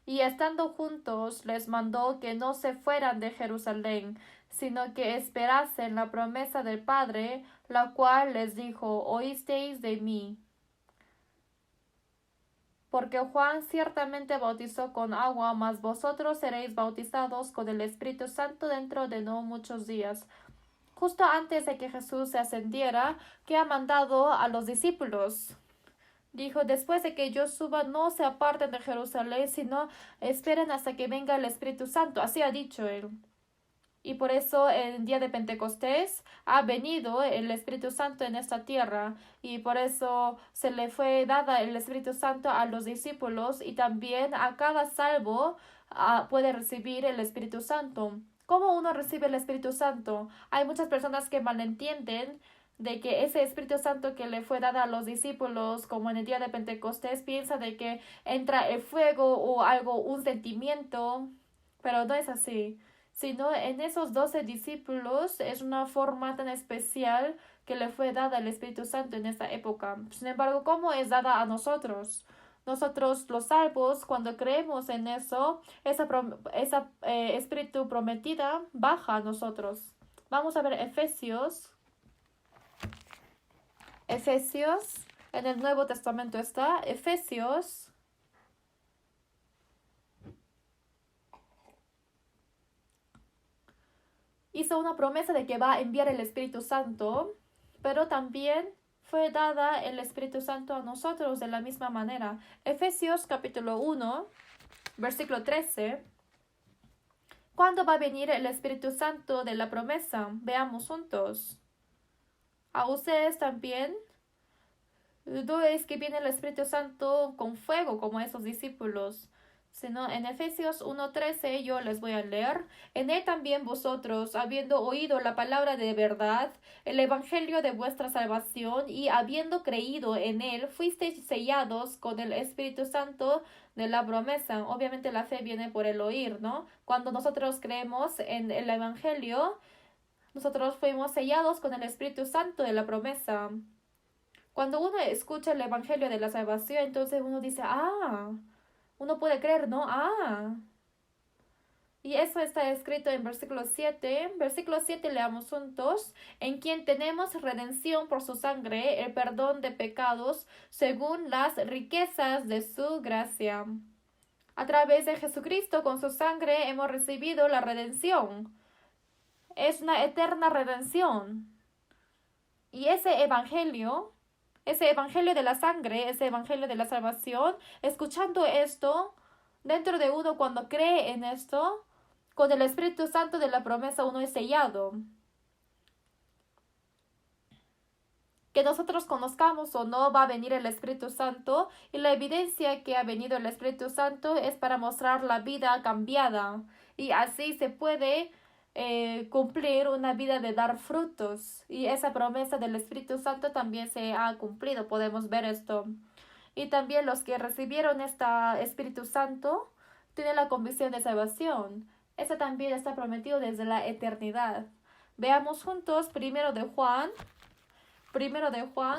Y estando juntos les mandó que no se fueran de Jerusalén, sino que esperasen la promesa del Padre, la cual les dijo, oísteis de mí. Porque Juan ciertamente bautizó con agua, mas vosotros seréis bautizados con el Espíritu Santo dentro de no muchos días. Justo antes de que Jesús se ascendiera, que ha mandado a los discípulos. Dijo, después de que yo suba, no se aparten de Jerusalén, sino esperen hasta que venga el Espíritu Santo. Así ha dicho él. Y por eso en el día de Pentecostés ha venido el Espíritu Santo en esta tierra. Y por eso se le fue dada el Espíritu Santo a los discípulos y también a cada salvo puede recibir el Espíritu Santo. ¿Cómo uno recibe el Espíritu Santo? Hay muchas personas que malentienden de que ese Espíritu Santo que le fue dado a los discípulos, como en el día de Pentecostés, piensa de que entra el fuego o algo, un sentimiento, pero no es así, sino en esos 12 discípulos es una forma tan especial que le fue dada al Espíritu Santo en esta época. Sin embargo, ¿cómo es dada a nosotros? Nosotros los salvos, cuando creemos en eso, esa espíritu prometida baja a nosotros. Vamos a ver Efesios. Efesios, en el Nuevo Testamento está Efesios. Hizo una promesa de que va a enviar el Espíritu Santo, pero también fue dada el Espíritu Santo a nosotros de la misma manera. Efesios capítulo 1, versículo 13. ¿Cuándo va a venir el Espíritu Santo de la promesa? Veamos juntos. A ustedes también. No es que viene el Espíritu Santo con fuego como esos discípulos, sino en Efesios 1:13 yo les voy a leer. En él también vosotros, habiendo oído la palabra de verdad, el evangelio de vuestra salvación, y habiendo creído en él, fuisteis sellados con el Espíritu Santo de la promesa. Obviamente la fe viene por el oír, ¿no? Cuando nosotros creemos en el evangelio, nosotros fuimos sellados con el Espíritu Santo de la promesa. Cuando uno escucha el evangelio de la salvación, entonces uno dice, uno puede creer, ¿no? Y eso está escrito en versículo 7. Versículo 7 leamos juntos. En quien tenemos redención por su sangre, el perdón de pecados, según las riquezas de su gracia. A través de Jesucristo, con su sangre, hemos recibido la redención. Es una eterna redención. Y ese evangelio de la sangre, ese evangelio de la salvación, escuchando esto, dentro de uno cuando cree en esto, con el Espíritu Santo de la promesa uno es sellado. Que nosotros conozcamos o no, va a venir el Espíritu Santo, y la evidencia que ha venido el Espíritu Santo es para mostrar la vida cambiada, y así se puede cumplir una vida de dar frutos, y esa promesa del Espíritu Santo también se ha cumplido, podemos ver esto. Y también los que recibieron este Espíritu Santo tienen la convicción de salvación. Ese también está prometido desde la eternidad. Veamos juntos primero de Juan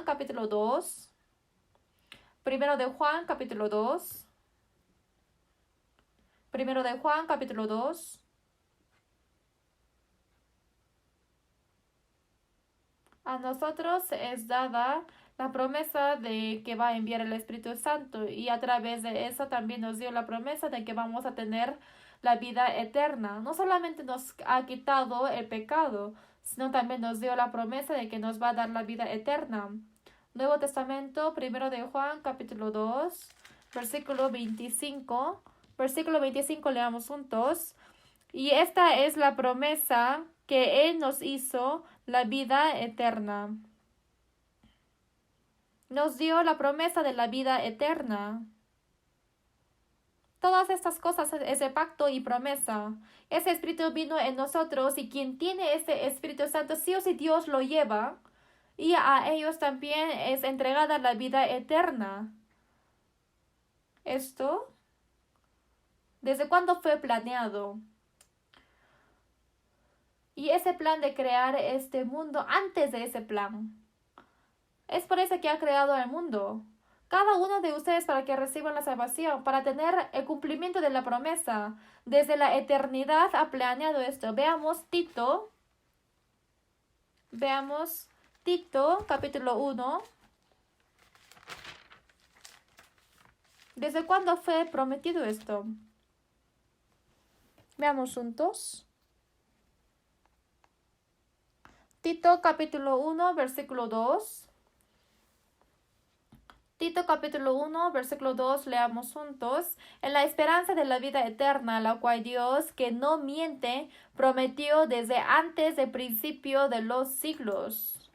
capítulo 2. Primero de Juan capítulo 2. Primero de Juan capítulo 2. A nosotros es dada la promesa de que va a enviar el Espíritu Santo, y a través de eso también nos dio la promesa de que vamos a tener la vida eterna. No solamente nos ha quitado el pecado, sino también nos dio la promesa de que nos va a dar la vida eterna. Nuevo Testamento, primero de Juan, capítulo 2, versículo 25. Versículo 25 leamos juntos. Y esta es la promesa que Él nos hizo, la vida eterna. Nos dio la promesa de la vida eterna. Todas estas cosas, ese pacto y promesa. Ese Espíritu vino en nosotros, y quien tiene ese Espíritu Santo, sí o sí Dios lo lleva, y a ellos también es entregada la vida eterna. Esto, ¿desde cuándo fue planeado? Y ese plan de crear este mundo, antes de ese plan. Es por eso que ha creado el mundo. Cada uno de ustedes para que reciban la salvación, para tener el cumplimiento de la promesa. Desde la eternidad ha planeado esto. Veamos Tito, capítulo 1. ¿Desde cuándo fue prometido esto? Veamos juntos. Tito, capítulo 1, versículo 2. Tito capítulo 1, versículo 2, leamos juntos. En la esperanza de la vida eterna, la cual Dios, que no miente, prometió desde antes del principio de los siglos.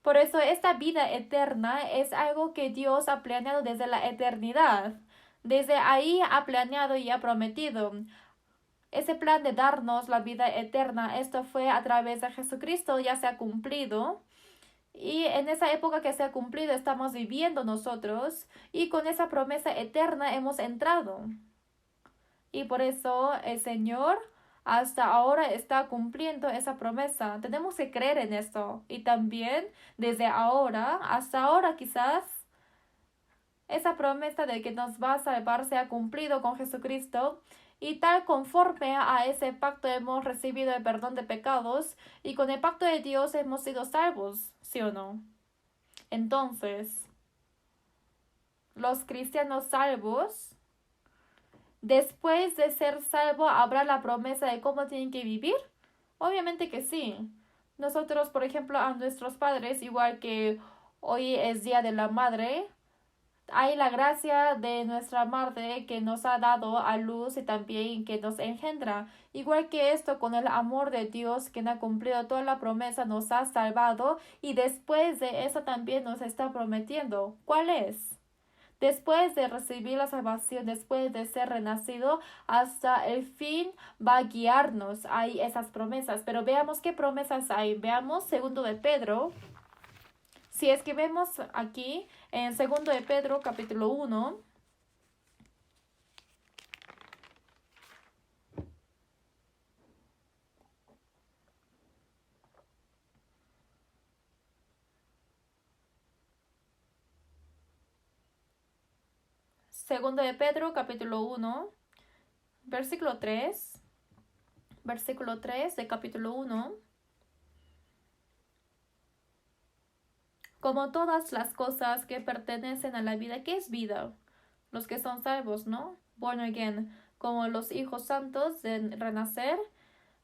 Por eso esta vida eterna es algo que Dios ha planeado desde la eternidad. Desde ahí ha planeado y ha prometido. Ese plan de darnos la vida eterna, esto fue a través de Jesucristo, ya se ha cumplido. Y en esa época que se ha cumplido estamos viviendo nosotros, y con esa promesa eterna hemos entrado. Y por eso el Señor hasta ahora está cumpliendo esa promesa. Tenemos que creer en esto. Y también desde ahora, hasta ahora quizás, esa promesa de que nos va a salvar se ha cumplido con Jesucristo. Y tal conforme a ese pacto hemos recibido el perdón de pecados y con el pacto de Dios hemos sido salvos, ¿sí o no? Entonces, los cristianos salvos, después de ser salvo, ¿habrá la promesa de cómo tienen que vivir? Obviamente que sí. Nosotros, por ejemplo, a nuestros padres, igual que hoy es Día de la Madre, hay la gracia de nuestra madre que nos ha dado a luz y también que nos engendra. Igual que esto, con el amor de Dios, quien ha cumplido toda la promesa, nos ha salvado y después de eso también nos está prometiendo. ¿Cuál es? Después de recibir la salvación, después de ser renacido, hasta el fin va a guiarnos. Hay esas promesas. Pero veamos qué promesas hay. Veamos segundo de Pedro. Si es que vemos aquí en segundo de Pedro capítulo 1, segundo de Pedro capítulo 1, versículo 3, versículo 3 de capítulo 1, como todas las cosas que pertenecen a la vida, ¿qué es vida? Los que son salvos, ¿no? Born again, como los hijos santos de renacer,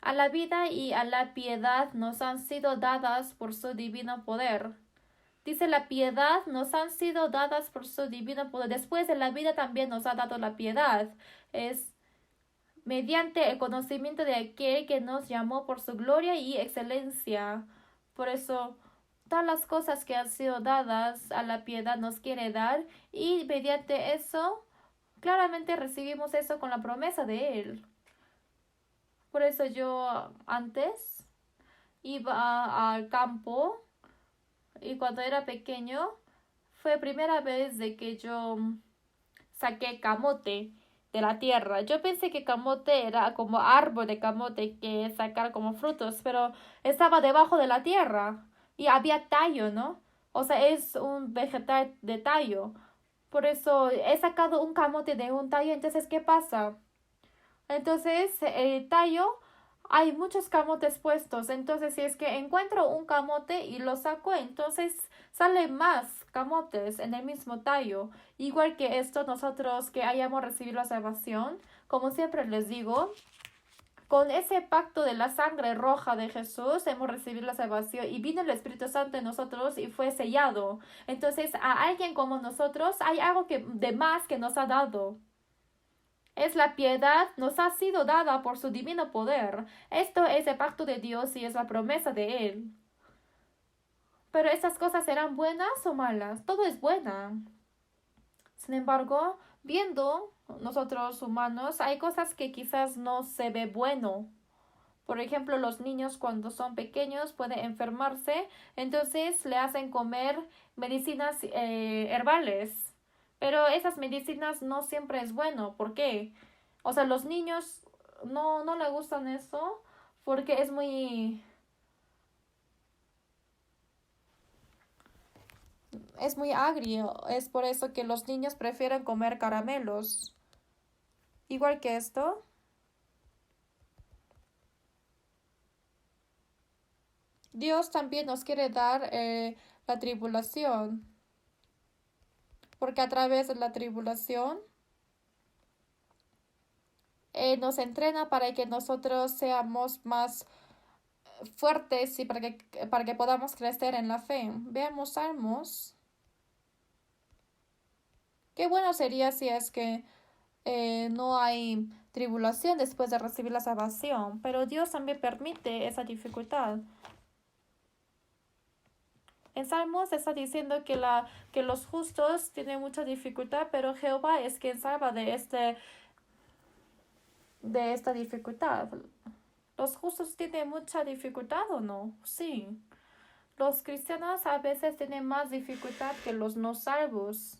a la vida y a la piedad nos han sido dadas por su divino poder. Dice la piedad nos han sido dadas por su divino poder. Después de la vida también nos ha dado la piedad. Es mediante el conocimiento de aquel que nos llamó por su gloria y excelencia. Por eso, todas las cosas que han sido dadas a la piedad nos quiere dar y mediante eso, claramente recibimos eso con la promesa de Él. Por eso yo antes iba al campo y cuando era pequeño fue primera vez de que yo saqué camote de la tierra. Yo pensé que camote era como árbol de camote que sacar como frutos, pero estaba debajo de la tierra y había tallo, ¿no? O sea, es un vegetal de tallo. Por eso he sacado un camote de un tallo, entonces ¿qué pasa? Entonces, el tallo, hay muchos camotes puestos. Entonces, si es que encuentro un camote y lo saco, entonces salen más camotes en el mismo tallo. Igual que esto, nosotros que hayamos recibido la salvación, como siempre les digo, con ese pacto de la sangre roja de Jesús hemos recibido la salvación y vino el Espíritu Santo en nosotros y fue sellado. Entonces, a alguien como nosotros hay algo que, de más que nos ha dado. Es la piedad nos ha sido dada por su divino poder. Esto es el pacto de Dios y es la promesa de Él. Pero estas cosas serán buenas o malas. Todo es buena. Sin embargo, viendo nosotros humanos, hay cosas que quizás no se ve bueno. Por ejemplo, los niños cuando son pequeños pueden enfermarse, entonces le hacen comer medicinas herbales. Pero esas medicinas no siempre es bueno. ¿Por qué? O sea, los niños no le gustan eso porque es muy agrio. Es por eso que los niños prefieren comer caramelos. Igual que esto, Dios también nos quiere dar la tribulación, porque a través de la tribulación nos entrena para que nosotros seamos más fuertes y para que podamos crecer en la fe. Veamos Salmos. Qué bueno sería si es que no hay tribulación después de recibir la salvación, pero Dios también permite esa dificultad. En Salmos está diciendo que los justos tienen mucha dificultad, pero Jehová es quien salva de esta dificultad. ¿Los justos tienen mucha dificultad o no? Sí. Los cristianos a veces tienen más dificultad que los no salvos.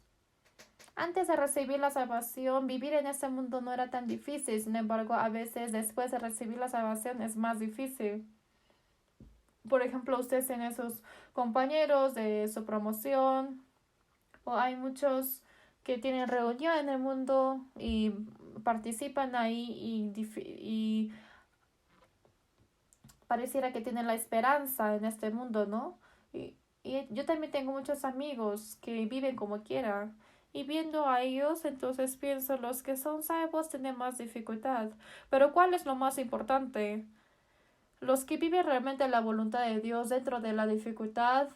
Antes de recibir la salvación, vivir en este mundo no era tan difícil. Sin embargo, a veces después de recibir la salvación es más difícil. Por ejemplo, ustedes tienen sus compañeros de su promoción, o hay muchos que tienen reunión en el mundo y participan ahí y pareciera que tienen la esperanza en este mundo, ¿no? Y yo también tengo muchos amigos que viven como quieran. Y viendo a ellos, entonces pienso, los que son salvos tienen más dificultad. Pero ¿cuál es lo más importante? Los que viven realmente la voluntad de Dios dentro de la dificultad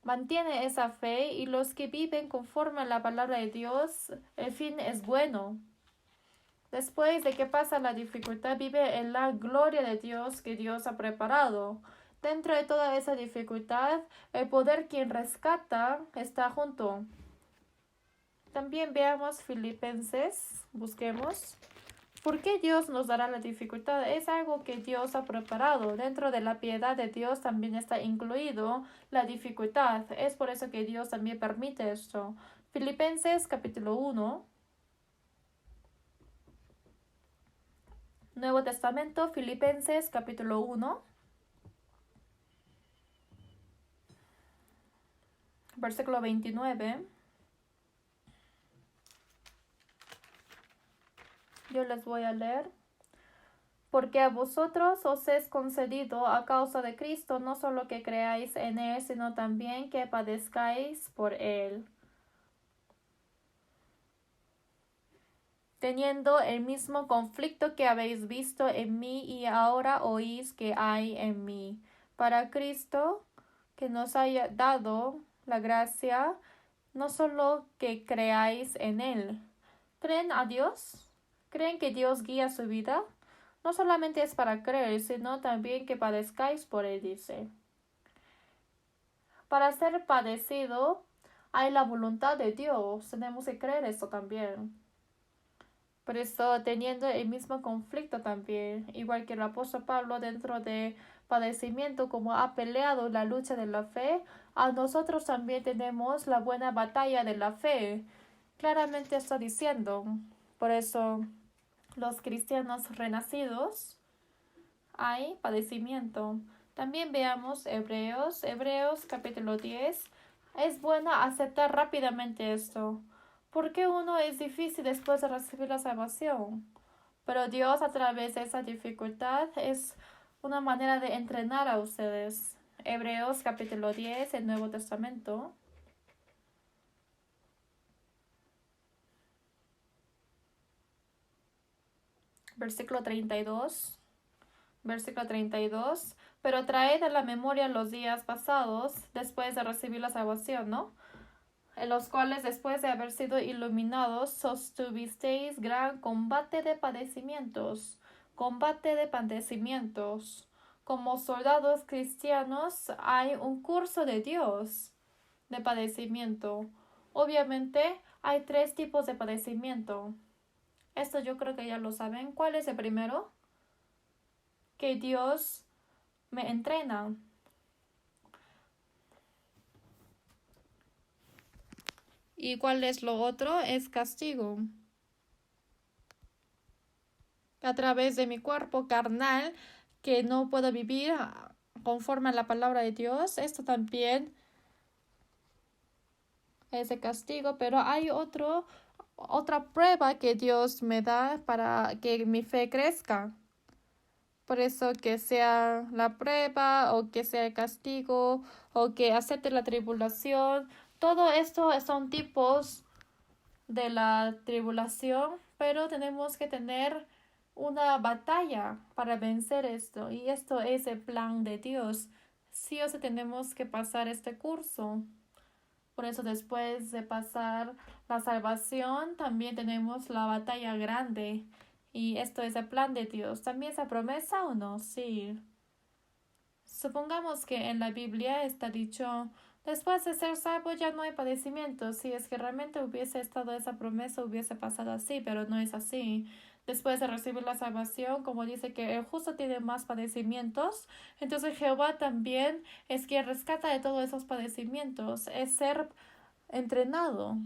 mantienen esa fe, y los que viven conforme a la palabra de Dios, el fin es bueno. Después de que pasa la dificultad, vive en la gloria de Dios que Dios ha preparado. Dentro de toda esa dificultad, el poder quien rescata está junto. También veamos Filipenses, busquemos. ¿Por qué Dios nos dará la dificultad? Es algo que Dios ha preparado. Dentro de la piedad de Dios también está incluido la dificultad. Es por eso que Dios también permite esto. Filipenses capítulo 1. Nuevo Testamento, Filipenses capítulo 1, versículo 29. Yo les voy a leer. Porque a vosotros os es concedido a causa de Cristo no solo que creáis en Él, sino también que padezcáis por Él, teniendo el mismo conflicto que habéis visto en mí y ahora oís que hay en mí. Para Cristo, que nos haya dado la gracia, no solo que creáis en Él. ¿Creen a Dios? ¿Creen que Dios guía su vida? No solamente es para creer, sino también que padezcáis por Él, dice. Para ser padecido hay la voluntad de Dios. Tenemos que creer eso también. Por eso, teniendo el mismo conflicto también, igual que el apóstol Pablo dentro de padecimiento, como ha peleado la lucha de la fe, a nosotros también tenemos la buena batalla de la fe. Claramente está diciendo. Por eso, los cristianos renacidos hay padecimiento. También veamos Hebreos capítulo 10. Es bueno aceptar rápidamente esto. Porque uno es difícil después de recibir la salvación. Pero Dios, a través de esa dificultad, es una manera de entrenar a ustedes. Hebreos capítulo 10, el Nuevo Testamento. Versículo 32. Versículo 32. Pero traed a la memoria los días pasados, después de recibir la salvación, ¿no? En los cuales, después de haber sido iluminados, sostuvisteis gran combate de padecimientos. Combate de padecimientos. Como soldados cristianos hay un curso de Dios de padecimiento. Obviamente hay 3 tipos de padecimiento. Esto yo creo que ya lo saben. ¿Cuál es el primero? Que Dios me entrena. ¿Y cuál es lo otro? Es castigo. A través de mi cuerpo carnal, que no puedo vivir conforme a la palabra de Dios. Esto también es de castigo, pero hay otra prueba que Dios me da para que mi fe crezca. Por eso, que sea la prueba o que sea el castigo o que acepte la tribulación, todo esto son tipos de la tribulación, pero tenemos que tener una batalla para vencer esto, y esto es el plan de Dios. Sí o sí tenemos que pasar este curso. Por eso, después de pasar la salvación, también tenemos la batalla grande. Y esto es el plan de Dios. ¿También esa promesa o no? Sí. Supongamos que en la Biblia está dicho, después de ser salvo ya no hay padecimiento. Si es que realmente hubiese estado esa promesa, hubiese pasado así, pero no es así. Después de recibir la salvación, como dice que el justo tiene más padecimientos, entonces Jehová también es quien rescata de todos esos padecimientos. Es ser entrenado.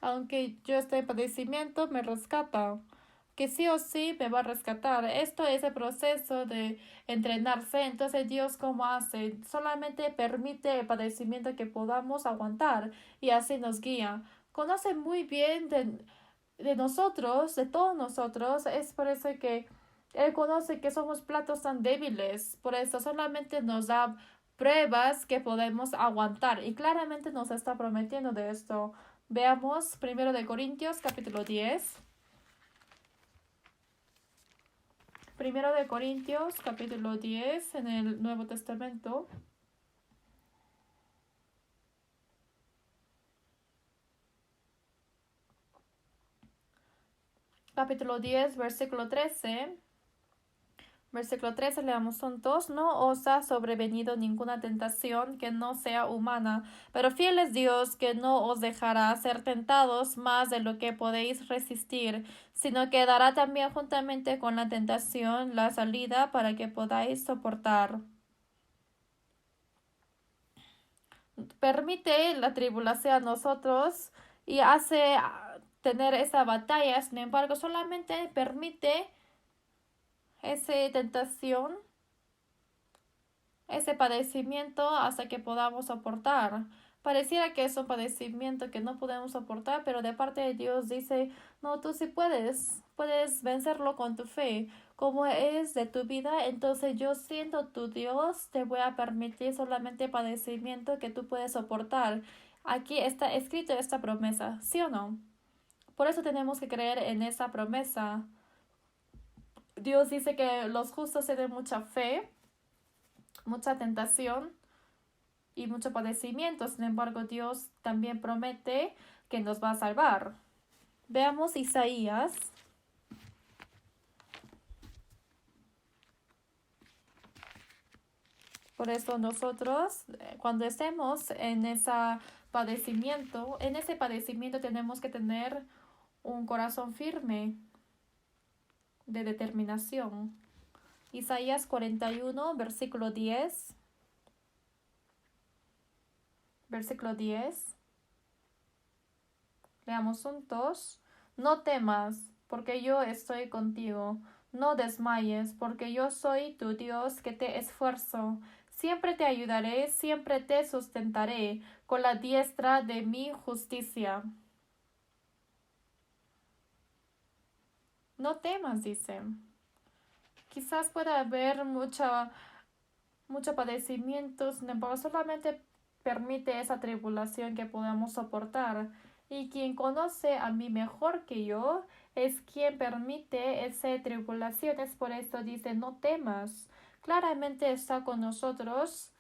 aunque yo esté en padecimiento, me rescata, que sí o sí me va a rescatar. Esto es el proceso de entrenarse. Entonces Dios, ¿cómo hace? Solamente permite el padecimiento que podamos aguantar y así nos guía. Conoce muy bien de nosotros, de todos nosotros. Es por eso que Él conoce que somos platos tan débiles. Por eso solamente nos da pruebas que podemos aguantar y claramente nos está prometiendo de esto. Veamos primero de Corintios capítulo 10. Primero de Corintios capítulo 10 en el Nuevo Testamento. Capítulo 10 versículo 13. Versículo 13 leamos juntos. No os ha sobrevenido ninguna tentación que no sea humana, pero fiel es Dios que no os dejará ser tentados más de lo que podéis resistir, sino que dará también juntamente con la tentación la salida para que podáis soportar. Permite la tribulación a nosotros y hace tener esa batalla, sin embargo, solamente permite esa tentación, ese padecimiento hasta que podamos soportar. Pareciera que es un padecimiento que no podemos soportar, pero de parte de Dios dice, no, tú sí puedes vencerlo con tu fe. Como es de tu vida, entonces yo siendo tu Dios, te voy a permitir solamente padecimiento que tú puedes soportar. Aquí está escrito esta promesa, ¿sí o no? Por eso tenemos que creer en esa promesa. Dios dice que los justos tienen mucha fe, mucha tentación y mucho padecimiento. Sin embargo, Dios también promete que nos va a salvar. Veamos Isaías. Por eso nosotros, cuando estemos en ese padecimiento tenemos que tener un corazón firme de determinación. Isaías 41, versículo 10. Versículo 10. Leamos juntos. No temas, porque yo estoy contigo. No desmayes, porque yo soy tu Dios que te esfuerzo. Siempre te ayudaré, siempre te sustentaré con la diestra de mi justicia. No temas, dice. Quizás pueda haber mucho padecimiento, sin embargo, solamente permite esa tribulación que podamos soportar. Y quien conoce a mí mejor que yo es quien permite esa tribulación. Es por esto dice, no temas. Claramente está con nosotros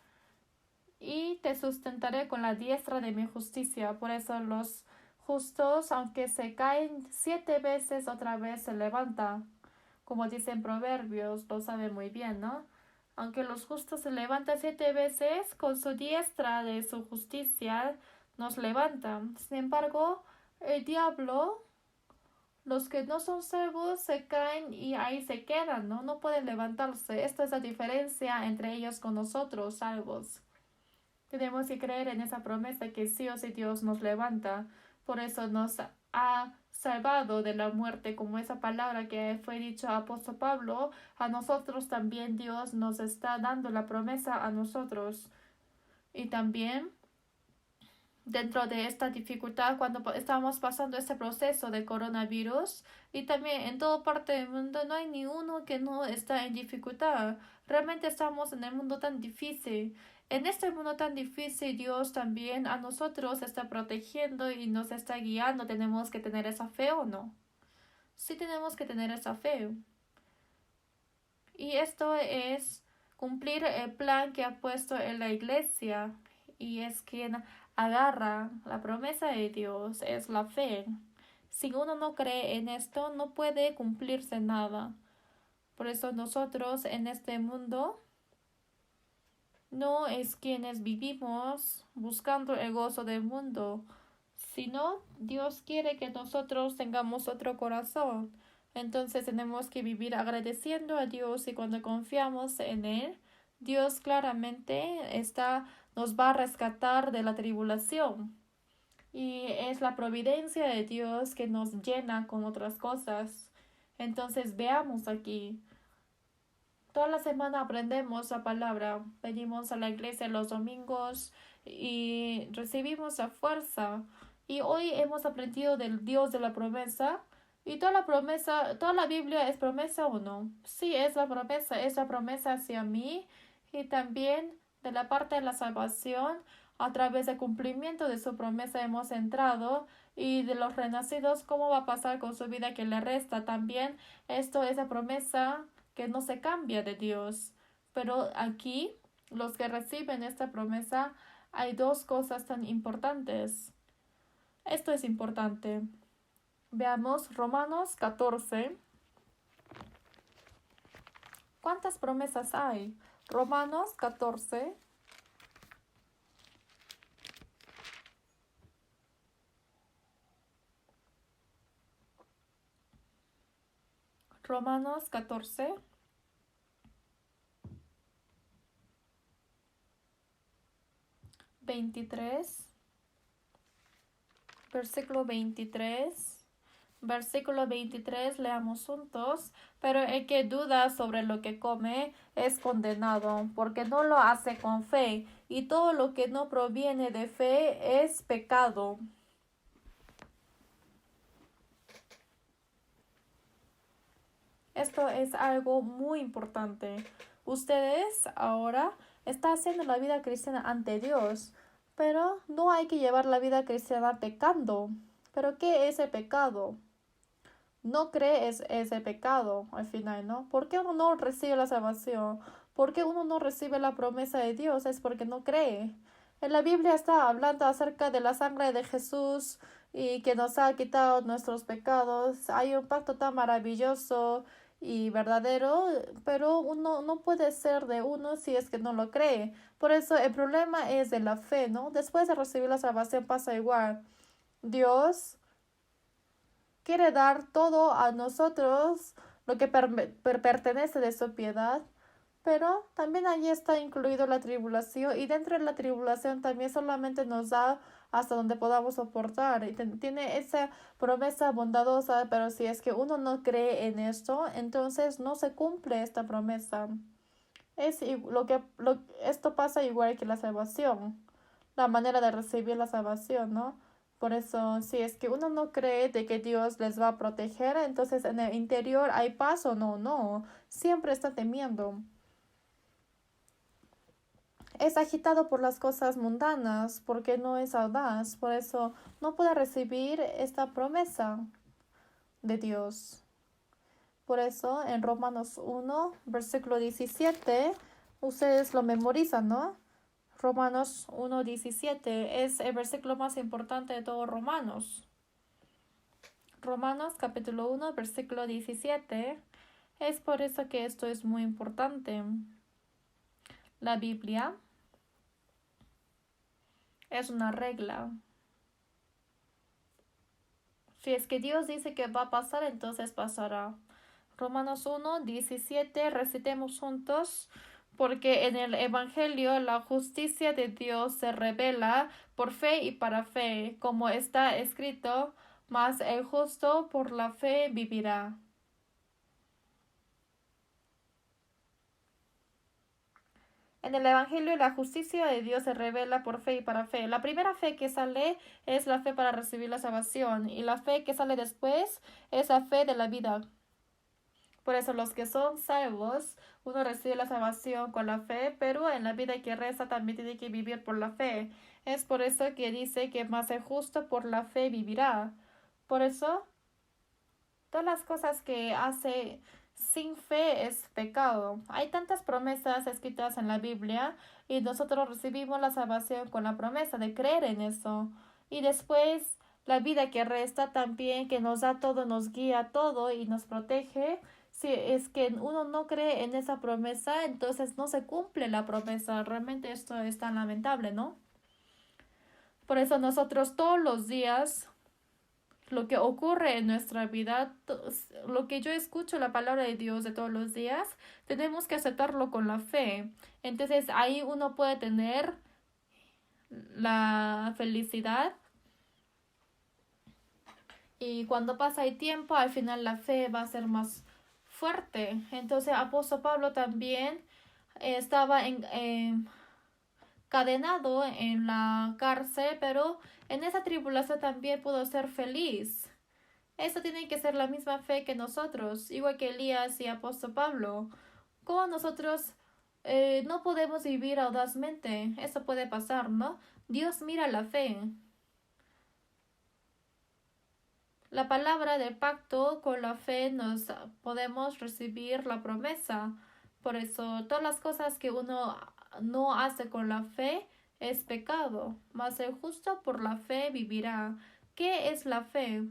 y te sustentaré con la diestra de mi justicia. Por eso los justos, aunque se caen 7 veces, otra vez se levanta. Como dicen Proverbios, lo sabe muy bien, ¿no? Aunque los justos se levantan 7 veces, con su diestra de su justicia nos levantan. Sin embargo, el diablo, los que no son salvos, se caen y ahí se quedan, ¿no? No pueden levantarse. Esta es la diferencia entre ellos con nosotros, salvos. Tenemos que creer en esa promesa que sí o sí Dios nos levanta. Por eso nos ha salvado de la muerte, como esa palabra que fue dicho a apóstol Pablo, a nosotros también Dios nos está dando la promesa a nosotros. Y también dentro de esta dificultad, cuando estamos pasando este proceso de coronavirus, y también en toda parte del mundo no hay ni uno que no está en dificultad. Realmente estamos en el mundo tan difícil. En este mundo tan difícil, Dios también a nosotros está protegiendo y nos está guiando. ¿Tenemos que tener esa fe o no? Sí tenemos que tener esa fe. Y esto es cumplir el plan que ha puesto en la iglesia. Y es quien agarra la promesa de Dios, es la fe. Si uno no cree en esto, no puede cumplirse nada. Por eso nosotros en este mundo no es quienes vivimos buscando el gozo del mundo, sino Dios quiere que nosotros tengamos otro corazón. Entonces tenemos que vivir agradeciendo a Dios y cuando confiamos en Él, Dios claramente nos va a rescatar de la tribulación. y es la providencia de Dios que nos llena con otras cosas. Entonces veamos aquí. Toda la semana aprendemos la palabra, venimos a la iglesia los domingos y recibimos la fuerza. Y hoy hemos aprendido del Dios de la promesa. Y toda la promesa, toda la Biblia es promesa o no. Sí, es la promesa hacia mí y también de la parte de la salvación. A través del cumplimiento de su promesa hemos entrado y de los renacidos, cómo va a pasar con su vida que le resta. También esto es la promesa que no se cambia de Dios. Pero aquí, los que reciben esta promesa, hay dos cosas tan importantes. Esto es importante. Veamos Romanos 14. ¿Cuántas promesas hay? Romanos 14. Romanos 14. Versículo 23. Versículo 23, leamos juntos. Pero el que duda sobre lo que come es condenado, porque no lo hace con fe, y todo lo que no proviene de fe es pecado. Esto es algo muy importante. Ustedes ahora están haciendo la vida cristiana ante Dios, pero no hay que llevar la vida cristiana pecando. ¿Pero qué es el pecado? No cree es ese pecado al final, ¿no? ¿Por qué uno no recibe la salvación? ¿Por qué uno no recibe la promesa de Dios? Es porque no cree. En la Biblia está hablando acerca de la sangre de Jesús y que nos ha quitado nuestros pecados. Hay un pacto tan maravilloso y verdadero, pero uno no puede ser de uno si es que no lo cree. Por eso el problema es de la fe, ¿no? Después de recibir la salvación pasa igual. Dios quiere dar todo a nosotros lo que pertenece de su piedad, pero también allí está incluido la tribulación y dentro de la tribulación también solamente nos da hasta donde podamos soportar y tiene esa promesa bondadosa, pero si es que uno no cree en esto, entonces no se cumple esta promesa. Esto pasa igual que la salvación, la manera de recibir la salvación, ¿no? Por eso, si es que uno no cree de que Dios les va a proteger, entonces en el interior hay paz o no, no, siempre está temiendo. Es agitado por las cosas mundanas, porque no es audaz, por eso no puede recibir esta promesa de Dios. Por eso en Romanos 1, versículo 17, ustedes lo memorizan, ¿no? Romanos 1:17 es el versículo más importante de todos Romanos. Romanos capítulo 1, versículo 17. Es por eso que esto es muy importante. La Biblia es una regla. Si es que Dios dice que va a pasar, entonces pasará. Romanos 1:17, recitemos juntos. Porque en el Evangelio la justicia de Dios se revela por fe y para fe, como está escrito, mas el justo por la fe vivirá. En el Evangelio la justicia de Dios se revela por fe y para fe. La primera fe que sale es la fe para recibir la salvación y la fe que sale después es la fe de la vida. Por eso los que son salvos, uno recibe la salvación con la fe, pero en la vida que resta también tiene que vivir por la fe. Es por eso que dice que más el justo por la fe vivirá. Por eso, todas las cosas que hace sin fe es pecado. Hay tantas promesas escritas en la Biblia y nosotros recibimos la salvación con la promesa de creer en eso. Y después la vida que resta también, que nos da todo, nos guía todo y nos protege. Si es que uno no cree en esa promesa, entonces no se cumple la promesa. Realmente esto es tan lamentable, ¿no? Por eso nosotros todos los días lo que ocurre en nuestra vida, lo que yo escucho la palabra de Dios de todos los días, tenemos que aceptarlo con la fe. Entonces ahí uno puede tener la felicidad Y cuando pasa el tiempo, al final la fe va a ser más fuerte. Entonces, apóstol Pablo también estaba encadenado en la cárcel, pero en esa tribulación también pudo ser feliz. Eso tiene que ser la misma fe que nosotros, igual que Elías y apóstol Pablo. Como nosotros no podemos vivir audazmente, eso puede pasar, ¿no? Dios mira la fe. La palabra del pacto con la fe nos podemos recibir la promesa. Por eso todas las cosas que uno no hace con la fe es pecado, mas el justo por la fe vivirá. ¿Qué es la fe?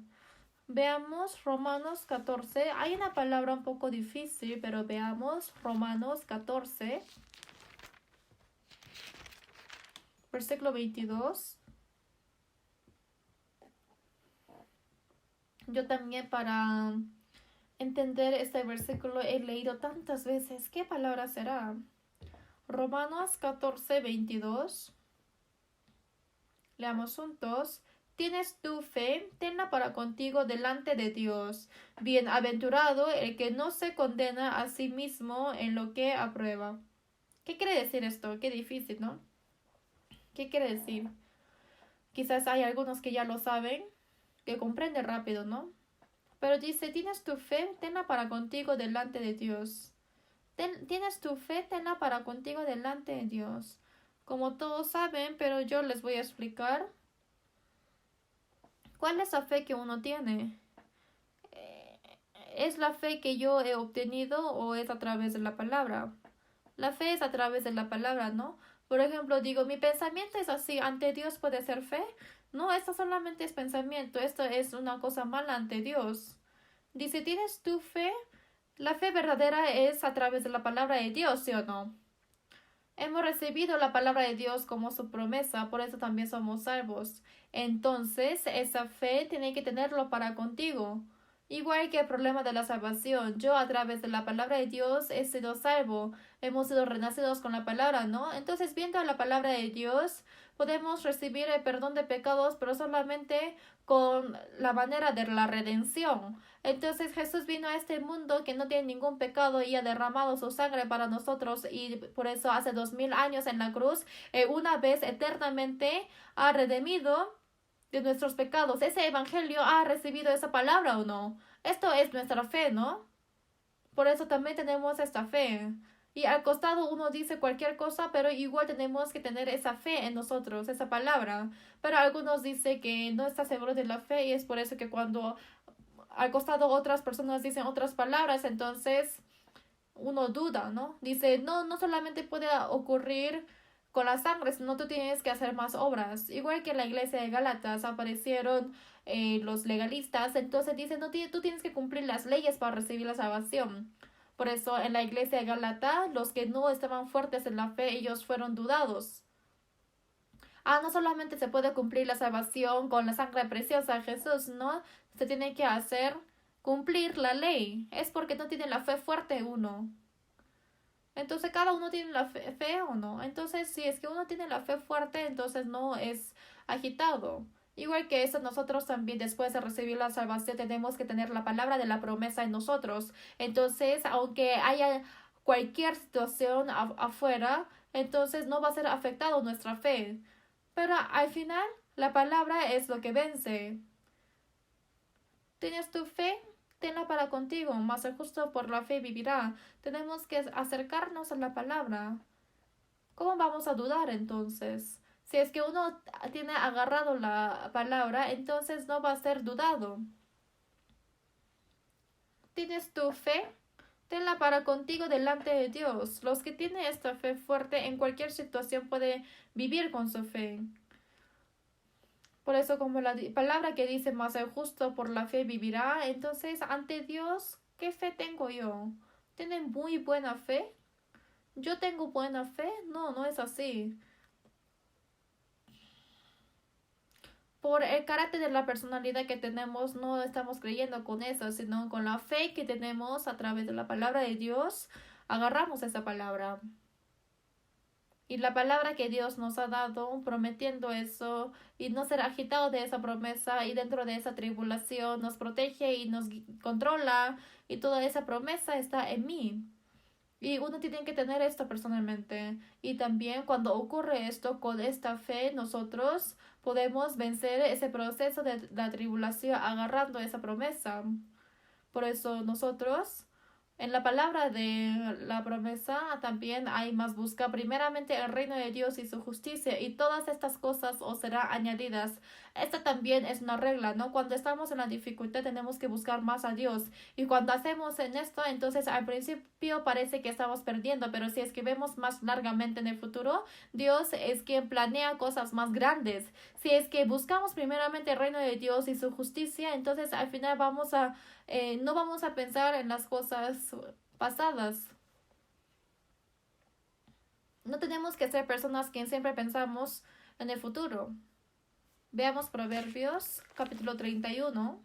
Veamos Romanos 14. Hay una palabra un poco difícil, pero veamos Romanos 14, versículo 22. Yo también para entender este versículo he leído tantas veces. ¿Qué palabra será? Romanos 14, 22. Leamos juntos. Tienes tu fe, tenla para contigo delante de Dios. Bienaventurado el que no se condena a sí mismo en lo que aprueba. ¿Qué quiere decir esto? Qué difícil, ¿no? ¿Qué quiere decir? Quizás hay algunos que ya lo saben, que comprenden rápido, ¿no? Pero dice, tienes tu fe, tenla para contigo delante de Dios. Tienes tu fe, tenla para contigo delante de Dios. Como todos saben, pero yo les voy a explicar. ¿Cuál es la fe que uno tiene? ¿Es la fe que yo he obtenido o es a través de la palabra? La fe es a través de la palabra, ¿no? Por ejemplo, digo, mi pensamiento es así, ¿ante Dios puede ser fe? No, esto solamente es pensamiento, esto es una cosa mala ante Dios. Dice, ¿tienes tu fe? La fe verdadera es a través de la palabra de Dios, ¿sí o no? Hemos recibido la palabra de Dios como su promesa, por eso también somos salvos. Entonces, esa fe tiene que tenerlo para contigo. Igual que el problema de la salvación, yo a través de la palabra de Dios he sido salvo, hemos sido renacidos con la palabra, ¿no? Entonces, viendo la palabra de Dios, podemos recibir el perdón de pecados, pero solamente con la manera de la redención. Entonces Jesús vino a este mundo que no tiene ningún pecado y ha derramado su sangre para nosotros y por eso hace 2000 años en la cruz, una vez eternamente ha redimido de nuestros pecados. ¿Ese evangelio ha recibido esa palabra o no? Esto es nuestra fe, ¿no? Por eso también tenemos esta fe. Y al costado uno dice cualquier cosa, pero igual tenemos que tener esa fe en nosotros, esa palabra. Pero algunos dicen que no está seguro de la fe y es por eso que cuando al costado otras personas dicen otras palabras, entonces uno duda, ¿no? Dice, no, no solamente puede ocurrir con la sangre, sino tú tienes que hacer más obras. Igual que en la iglesia de Gálatas aparecieron los legalistas, entonces dicen, no, tú tienes que cumplir las leyes para recibir la salvación. Por eso en la iglesia de Gálatas, los que no estaban fuertes en la fe, ellos fueron dudados. No solamente se puede cumplir la salvación con la sangre preciosa de Jesús, no, se tiene que hacer cumplir la ley. Es porque no tiene la fe fuerte uno. Entonces cada uno tiene la fe o no. Entonces si es que uno tiene la fe fuerte, entonces no es agitado. Igual que eso, nosotros también después de recibir la salvación tenemos que tener la palabra de la promesa en nosotros. Entonces, aunque haya cualquier situación afuera, entonces no va a ser afectado nuestra fe. Pero al final, la palabra es lo que vence. ¿Tienes tu fe? Tenla para contigo, mas el justo por la fe vivirá. Tenemos que acercarnos a la palabra. ¿Cómo vamos a dudar entonces? Si es que uno tiene agarrado la palabra, entonces no va a ser dudado. ¿Tienes tu fe? Tenla para contigo delante de Dios. Los que tienen esta fe fuerte en cualquier situación pueden vivir con su fe. Por eso como la palabra que dice, más el justo por la fe vivirá, entonces ante Dios, ¿qué fe tengo yo? ¿Tienen muy buena fe? ¿Yo tengo buena fe? No, no es así. Por el carácter de la personalidad que tenemos, no estamos creyendo con eso, sino con la fe que tenemos a través de la palabra de Dios, agarramos esa palabra. Y la palabra que Dios nos ha dado, prometiendo eso, y no ser agitado de esa promesa, y dentro de esa tribulación nos protege y nos controla, y toda esa promesa está en mí. Y uno tiene que tener esto personalmente. Y también cuando ocurre esto con esta fe, nosotros podemos vencer ese proceso de la tribulación agarrando esa promesa. Por eso nosotros, en la palabra de la promesa, también hay más busca primeramente el reino de Dios y su justicia, y todas estas cosas os serán añadidas. Esta también es una regla, ¿no? Cuando estamos en la dificultad tenemos que buscar más a Dios. Y cuando hacemos en esto, entonces al principio parece que estamos perdiendo, pero si es que vemos más largamente en el futuro, Dios es quien planea cosas más grandes. Si es que buscamos primeramente el reino de Dios y su justicia, entonces al final no vamos a pensar en las cosas pasadas. No tenemos que ser personas que siempre pensamos en el futuro. Veamos Proverbios capítulo 31.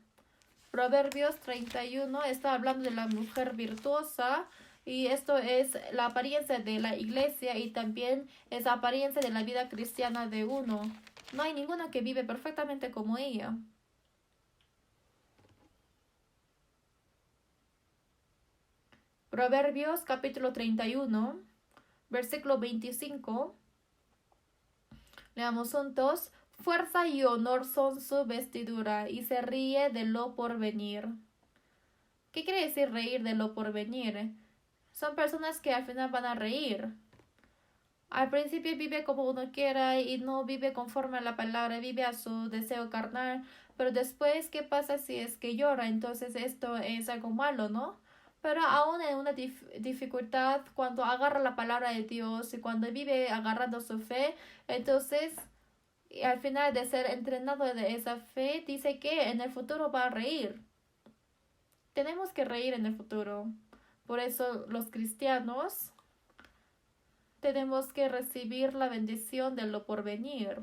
Proverbios 31 está hablando de la mujer virtuosa, y esto es la apariencia de la iglesia y también es la apariencia de la vida cristiana de uno. No hay ninguna que vive perfectamente como ella. Proverbios capítulo 31, versículo 25. Leamos juntos. Fuerza y honor son su vestidura, y se ríe de lo porvenir. ¿Qué quiere decir reír de lo porvenir? Son personas que al final van a reír. Al principio vive como uno quiera y no vive conforme a la palabra, vive a su deseo carnal. Pero después, ¿qué pasa si es que llora? Entonces esto es algo malo, ¿no? Pero aún en una dificultad, cuando agarra la palabra de Dios y cuando vive agarrando su fe, entonces y al final de ser entrenado de esa fe, dice que en el futuro va a reír. Tenemos que reír en el futuro. Por eso los cristianos tenemos que recibir la bendición de lo porvenir.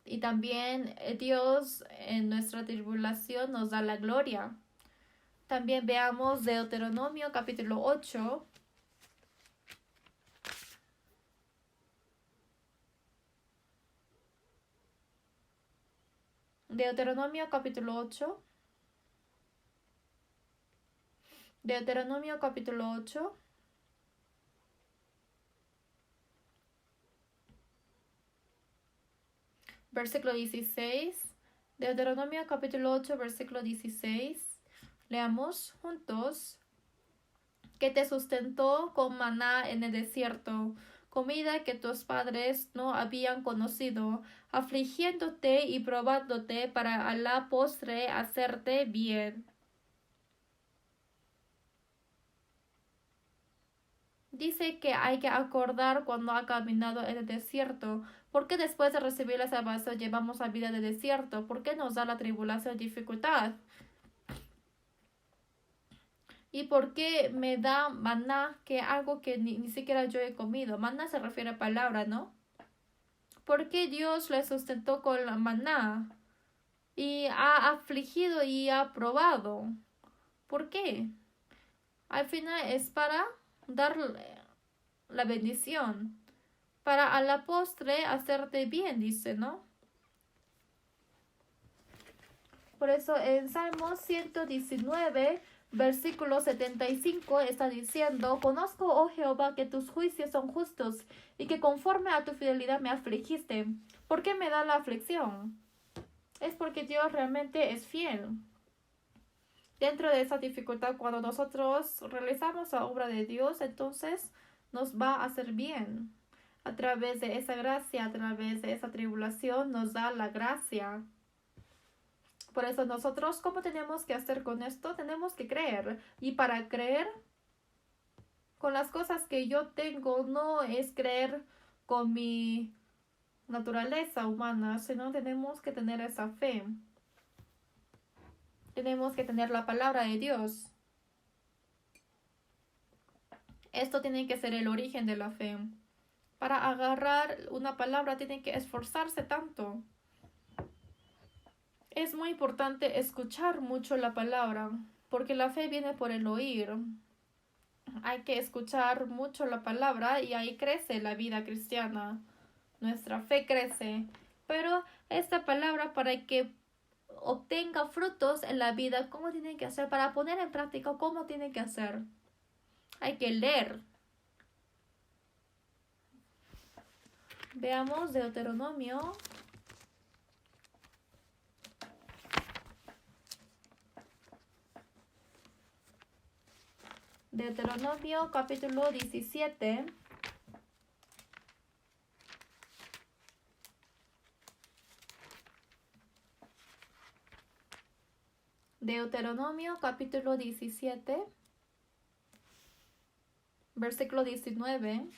Y también Dios en nuestra tribulación nos da la gloria. También veamos Deuteronomio capítulo 8. Deuteronomio capítulo 8. Deuteronomio capítulo 8. Versículo 16. Deuteronomio capítulo 8, versículo 16. Leamos juntos. Que te sustentó con maná en el desierto, comida que tus padres no habían conocido, afligiéndote y probándote para a la postre hacerte bien. Dice que hay que acordar cuando ha caminado en el desierto. ¿Por qué después de recibir la salvación llevamos a vida de desierto? ¿Por qué nos da la tribulación y dificultad? ¿Y por qué me da maná, que algo que ni siquiera yo he comido? Maná se refiere a palabra, ¿no? ¿Por qué Dios le sustentó con la maná? Y ha afligido y ha probado. ¿Por qué? Al final es para darle la bendición. Para a la postre hacerte bien, dice, ¿no? Por eso en Salmo 119, versículo 75 está diciendo: Conozco, oh Jehová, que tus juicios son justos y que conforme a tu fidelidad me afligiste. ¿Por qué me da la aflicción? Es porque Dios realmente es fiel. Dentro de esa dificultad, cuando nosotros realizamos la obra de Dios, entonces nos va a hacer bien. A través de esa gracia, a través de esa tribulación, nos da la gracia. Por eso nosotros, ¿cómo tenemos que hacer con esto? Tenemos que creer. Y para creer con las cosas que yo tengo, no es creer con mi naturaleza humana, sino tenemos que tener esa fe. Tenemos que tener la palabra de Dios. Esto tiene que ser el origen de la fe. Para agarrar una palabra tiene que esforzarse tanto. Es muy importante escuchar mucho la palabra, porque la fe viene por el oír. hay que escuchar mucho la palabra y ahí crece la vida cristiana. Nuestra fe crece. Pero esta palabra para que obtenga frutos en la vida, ¿cómo tienen que hacer? Para poner en práctica, ¿cómo tienen que hacer? Hay que leer. Veamos Deuteronomio. Deuteronomio capítulo 17. Deuteronomio capítulo 17, versículo 19.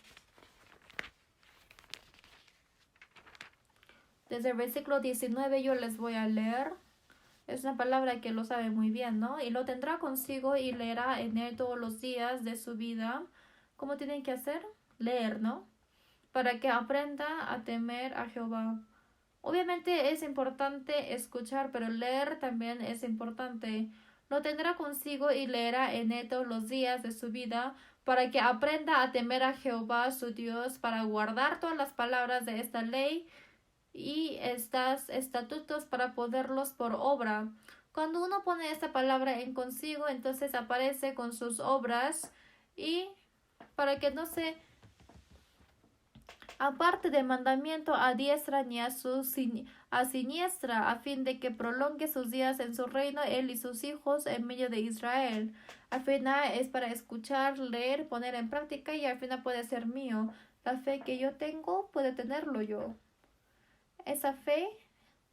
Desde el versículo 19 yo les voy a leer. Es una palabra que lo sabe muy bien, ¿no? Y lo tendrá consigo y leerá en él todos los días de su vida. ¿Cómo tienen que hacer? Leer, ¿no? Para que aprenda a temer a Jehová. Obviamente es importante escuchar, pero leer también es importante. Lo tendrá consigo y leerá en él todos los días de su vida, para que aprenda a temer a Jehová su Dios, para guardar todas las palabras de esta ley y estos estatutos para ponerlos por obra. Cuando uno pone esta palabra en consigo, entonces aparece con sus obras y para que no se aparte del mandamiento a diestra ni a siniestra, a fin de que prolongue sus días en su reino, él y sus hijos en medio de Israel. Al final es para escuchar, leer, poner en práctica y al final puede ser mío. La fe que yo tengo puede tenerlo yo. Esa fe,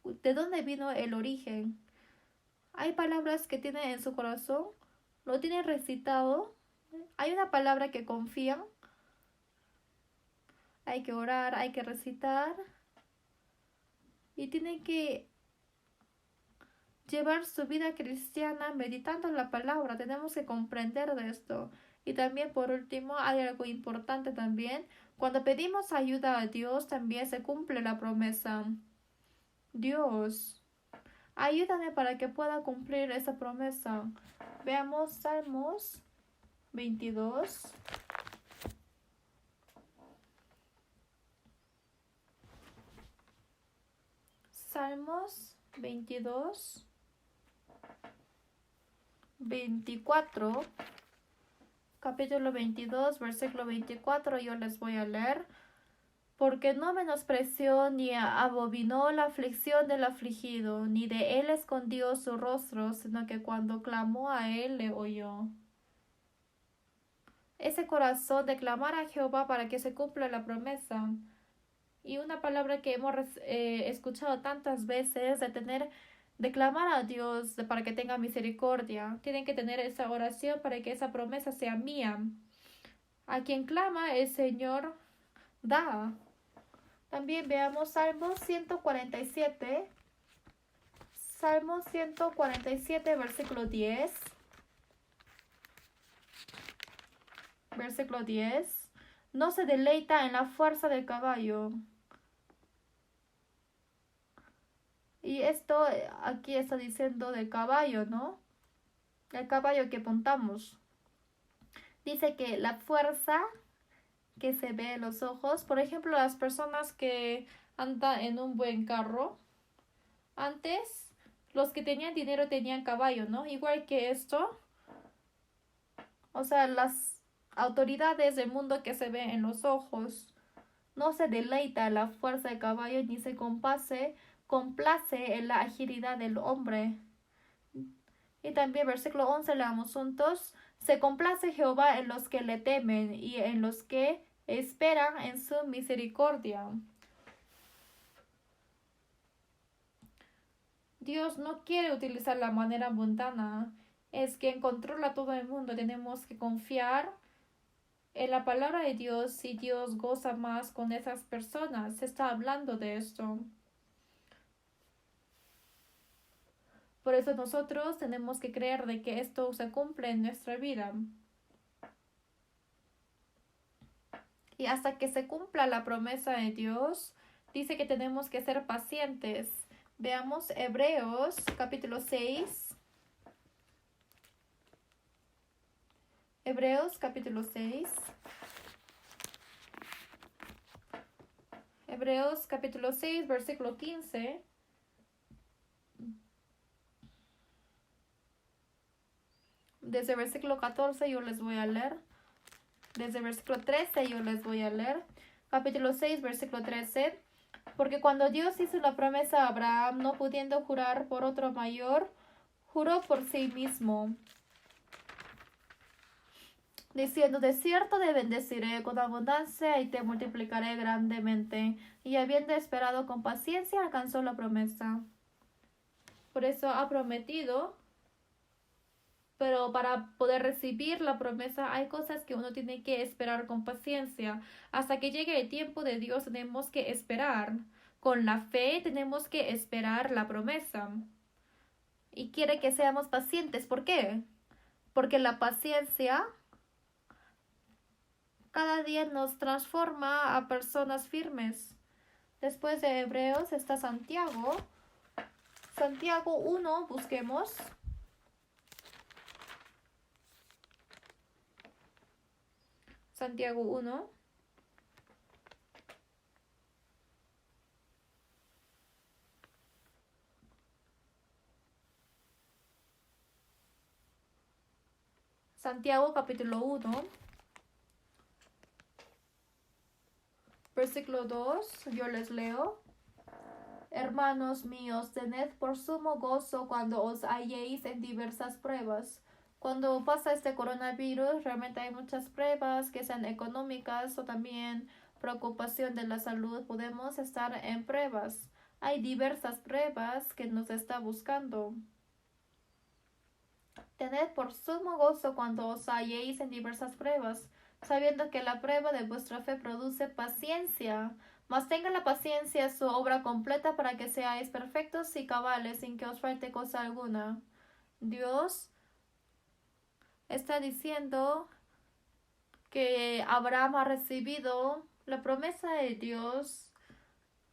¿de dónde vino el origen? Hay palabras que tiene en su corazón, lo tiene recitado. Hay una palabra que confían. Hay que orar, hay que recitar. Y tienen que llevar su vida cristiana meditando en la palabra. Tenemos que comprender de esto. Y también por último hay algo importante también. Cuando pedimos ayuda a Dios también se cumple la promesa. Dios, ayúdame para que pueda cumplir esa promesa. Veamos Salmos 22. Salmos 22, 24, capítulo 22, versículo 24, yo les voy a leer. Porque no menospreció ni abominó la aflicción del afligido, ni de él escondió su rostro, sino que cuando clamó a él le oyó. Ese corazón de clamar a Jehová para que se cumpla la promesa. Y una palabra que hemos escuchado tantas veces de clamar a Dios para que tenga misericordia. Tienen que tener esa oración para que esa promesa sea mía. A quien clama, el Señor da. También veamos Salmo 147. Salmo 147, versículo 10. Versículo 10. No se deleita en la fuerza del caballo. Y esto aquí está diciendo del caballo, ¿no? El caballo que montamos. Dice que la fuerza que se ve en los ojos, por ejemplo, las personas que andan en un buen carro, antes los que tenían dinero tenían caballo, ¿no? Igual que esto, o sea, las autoridades del mundo que se ve en los ojos, no se deleita en la fuerza del caballo ni se complace en la agilidad del hombre. Y también versículo 11 leamos juntos. Se complace Jehová en los que le temen y en los que esperan en su misericordia. Dios no quiere utilizar la manera mundana. Es quien controla todo el mundo. Tenemos que confiar en la palabra de Dios y Dios goza más con esas personas. Se está hablando de esto. Por eso nosotros tenemos que creer de que esto se cumple en nuestra vida. Y hasta que se cumpla la promesa de Dios, dice que tenemos que ser pacientes. Veamos Hebreos capítulo 6. Hebreos capítulo 6. Hebreos capítulo 6, versículo 15. Desde el versículo 14 yo les voy a leer. Desde el versículo 13 yo les voy a leer. Capítulo 6, versículo 13. Porque cuando Dios hizo la promesa a Abraham, no pudiendo jurar por otro mayor, juró por sí mismo, diciendo: de cierto te bendeciré con abundancia y te multiplicaré grandemente. Y habiendo esperado con paciencia, alcanzó la promesa. Por eso ha prometido, pero para poder recibir la promesa hay cosas que uno tiene que esperar con paciencia. Hasta que llegue el tiempo de Dios tenemos que esperar. Con la fe tenemos que esperar la promesa. Y quiere que seamos pacientes. ¿Por qué? Porque la paciencia cada día nos transforma a personas firmes. Después de Hebreos está Santiago. Santiago 1, busquemos. Santiago 1. Santiago capítulo 1. Versículo 2, yo les leo. Hermanos míos, tened por sumo gozo cuando os halléis en diversas pruebas. Cuando pasa este coronavirus, realmente hay muchas pruebas, que sean económicas o también preocupación de la salud. Podemos estar en pruebas. Hay diversas pruebas que nos está buscando. Tened por sumo gozo cuando os halléis en diversas pruebas, sabiendo que la prueba de vuestra fe produce paciencia. Mas tenga la paciencia su obra completa para que seáis perfectos y cabales sin que os falte cosa alguna. Dios está diciendo que Abraham ha recibido la promesa de Dios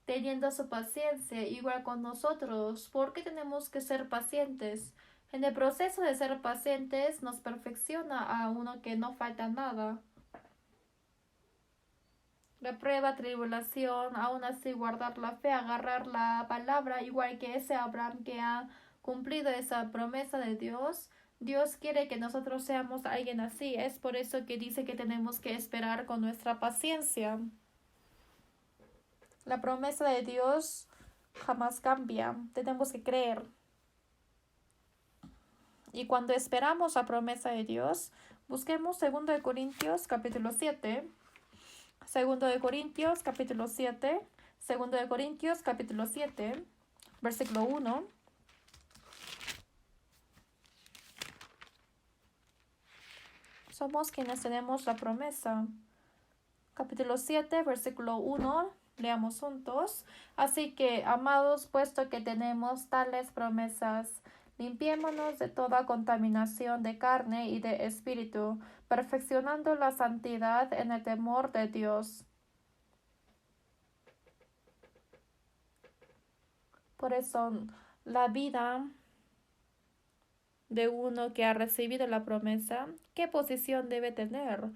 teniendo su paciencia, igual con nosotros. ¿Por qué tenemos que ser pacientes? En el proceso de ser pacientes nos perfecciona a uno que no falta nada. La prueba, tribulación, aún así guardar la fe, agarrar la palabra, igual que ese Abraham que ha cumplido esa promesa de Dios. Dios quiere que nosotros seamos alguien así. Es por eso que dice que tenemos que esperar con nuestra paciencia. La promesa de Dios jamás cambia. Tenemos que creer. Y cuando esperamos la promesa de Dios, busquemos 2 de Corintios capítulo 7. 2 de Corintios capítulo 7. 2 de Corintios capítulo 7, versículo 1. Somos quienes tenemos la promesa. Capítulo 7, versículo 1. Leamos juntos. Así que, amados, puesto que tenemos tales promesas, limpiémonos de toda contaminación de carne y de espíritu, perfeccionando la santidad en el temor de Dios. Por eso, la vida de uno que ha recibido la promesa, ¿qué posición debe tener?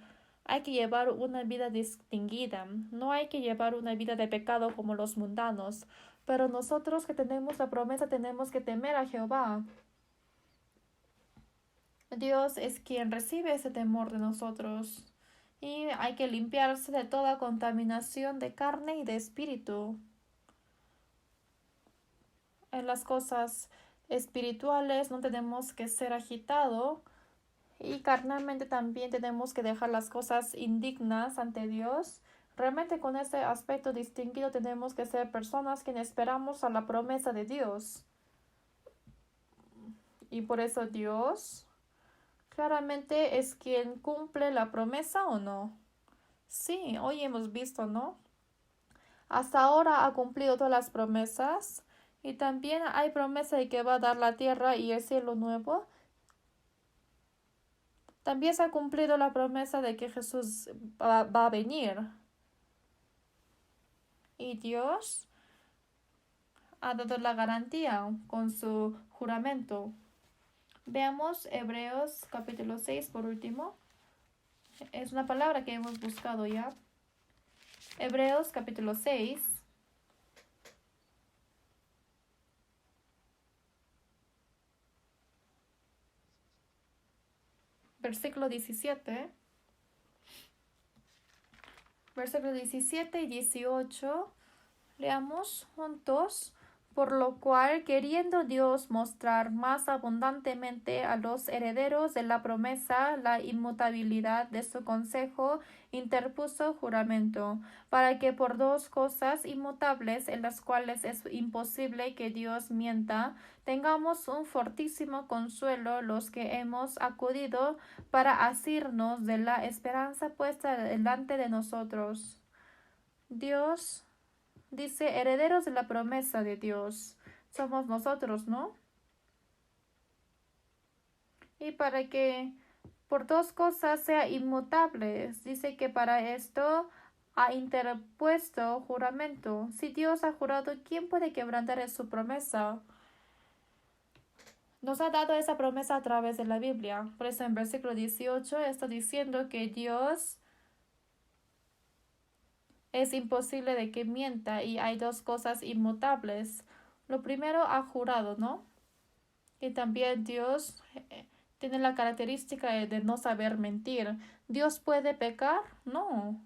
Hay que llevar una vida distinguida, no hay que llevar una vida de pecado como los mundanos, pero nosotros que tenemos la promesa tenemos que temer a Jehová. Dios es quien recibe ese temor de nosotros y hay que limpiarse de toda contaminación de carne y de espíritu. En las cosas espirituales no tenemos que ser agitados y carnalmente también tenemos que dejar las cosas indignas ante Dios. Realmente con ese aspecto distinguido tenemos que ser personas que esperamos a la promesa de Dios. Y por eso Dios claramente es quien cumple la promesa o no. Sí, hoy hemos visto, ¿no? Hasta ahora ha cumplido todas las promesas y también hay promesa de que va a dar la tierra y el cielo nuevo. También se ha cumplido la promesa de que Jesús va a venir. Y Dios ha dado la garantía con su juramento. Veamos Hebreos capítulo 6 por último. Es una palabra que hemos buscado ya. Hebreos capítulo 6. Versículo 17. Versículo 17 y 18. Leamos juntos. Por lo cual, queriendo Dios mostrar más abundantemente a los herederos de la promesa la inmutabilidad de su consejo, interpuso juramento, para que por dos cosas inmutables en las cuales es imposible que Dios mienta, tengamos un fortísimo consuelo los que hemos acudido para asirnos de la esperanza puesta delante de nosotros. Dios dice, herederos de la promesa de Dios. Somos nosotros, ¿no? Y para que por dos cosas sea inmutables, dice que para esto ha interpuesto juramento. Si Dios ha jurado, ¿quién puede quebrantar su promesa? Nos ha dado esa promesa a través de la Biblia. Por eso en versículo 18 está diciendo que Dios es imposible de que mienta y hay dos cosas inmutables. Lo primero ha jurado, ¿no? Y también Dios tiene la característica de no saber mentir. ¿Dios puede pecar? No,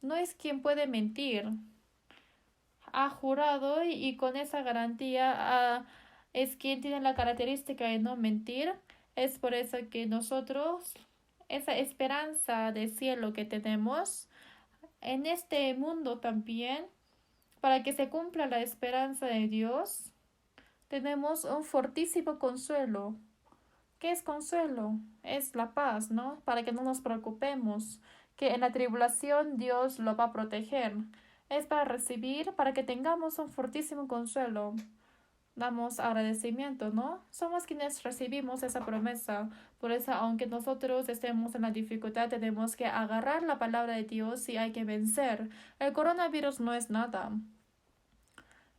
no es quien puede mentir. Ha jurado y con esa garantía es quien tiene la característica de no mentir. Es por eso que nosotros, esa esperanza de cielo que tenemos, en este mundo también, para que se cumpla la esperanza de Dios, tenemos un fortísimo consuelo. ¿Qué es consuelo? Es la paz, ¿no? Para que no nos preocupemos, que en la tribulación Dios lo va a proteger. Es para recibir, para que tengamos un fortísimo consuelo. Damos agradecimiento, ¿no? Somos quienes recibimos esa promesa. Por eso, aunque nosotros estemos en la dificultad, tenemos que agarrar la palabra de Dios y hay que vencer. El coronavirus no es nada.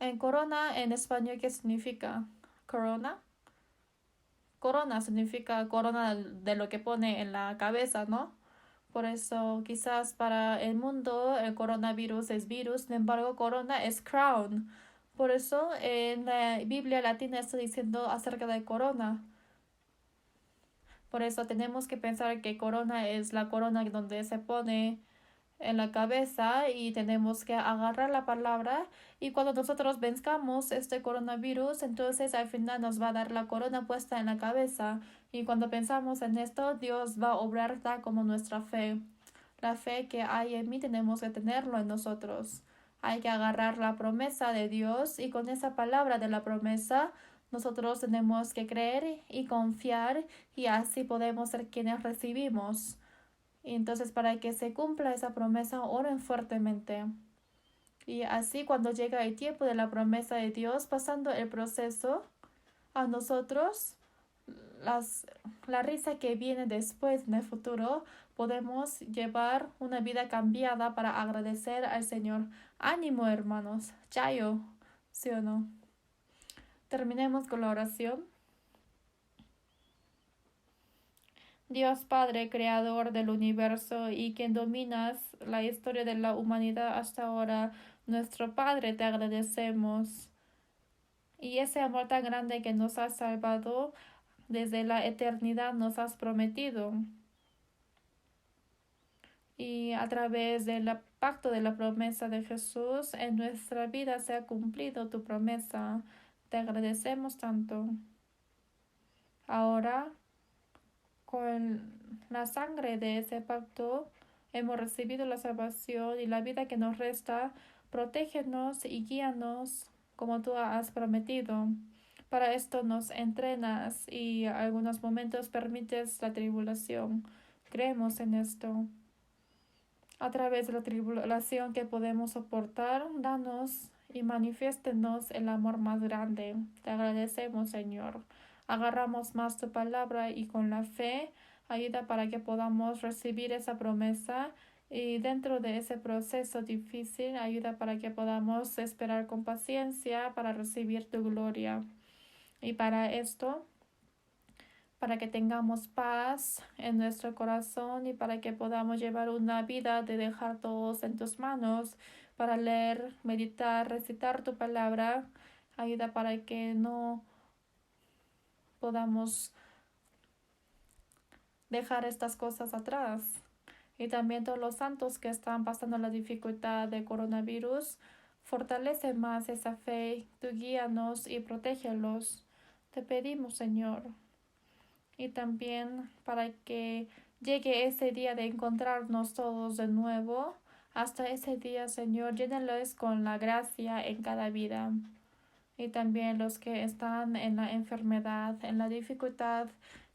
En corona, en español, ¿qué significa? Corona. Corona significa corona de lo que pone en la cabeza, ¿no? Por eso quizás para el mundo el coronavirus es virus, sin embargo corona es crown. Por eso en la Biblia latina está diciendo acerca de corona. Por eso tenemos que pensar que corona es la corona donde se pone en la cabeza y tenemos que agarrar la palabra y cuando nosotros venzcamos este coronavirus, entonces al final nos va a dar la corona puesta en la cabeza y cuando pensamos en esto, Dios va a obrar tal como nuestra fe. La fe que hay en mí tenemos que tenerlo en nosotros. Hay que agarrar la promesa de Dios y con esa palabra de la promesa nosotros tenemos que creer y confiar y así podemos ser quienes recibimos. Y entonces para que se cumpla esa promesa, oren fuertemente. Y así cuando llega el tiempo de la promesa de Dios, pasando el proceso, a nosotros, las, la risa que viene después en el futuro, podemos llevar una vida cambiada para agradecer al Señor. Ánimo, hermanos. Chayo, ¿sí o no? Terminemos con la oración. Dios Padre, Creador del universo y quien dominas la historia de la humanidad hasta ahora, nuestro Padre, te agradecemos. Y ese amor tan grande que nos has salvado desde la eternidad nos has prometido. Y a través del pacto de la promesa de Jesús, en nuestra vida se ha cumplido tu promesa. Te agradecemos tanto. Ahora, con la sangre de ese pacto, hemos recibido la salvación y la vida que nos resta. Protégenos y guíanos como tú has prometido. Para esto nos entrenas y en algunos momentos permites la tribulación. Creemos en esto. A través de la tribulación que podemos soportar, danos y manifiéstenos el amor más grande. Te agradecemos, Señor. Agarramos más tu palabra y con la fe ayuda para que podamos recibir esa promesa y dentro de ese proceso difícil ayuda para que podamos esperar con paciencia para recibir tu gloria. Y para esto para que tengamos paz en nuestro corazón y para que podamos llevar una vida de dejar todos en tus manos, para leer, meditar, recitar tu palabra. Ayuda para que no podamos dejar estas cosas atrás. Y también todos los santos que están pasando la dificultad de coronavirus, fortalece más esa fe, tú guíanos y protégelos. Te pedimos, Señor. Y también para que llegue ese día de encontrarnos todos de nuevo. Hasta ese día, Señor, llénalos con la gracia en cada vida. Y también los que están en la enfermedad, en la dificultad,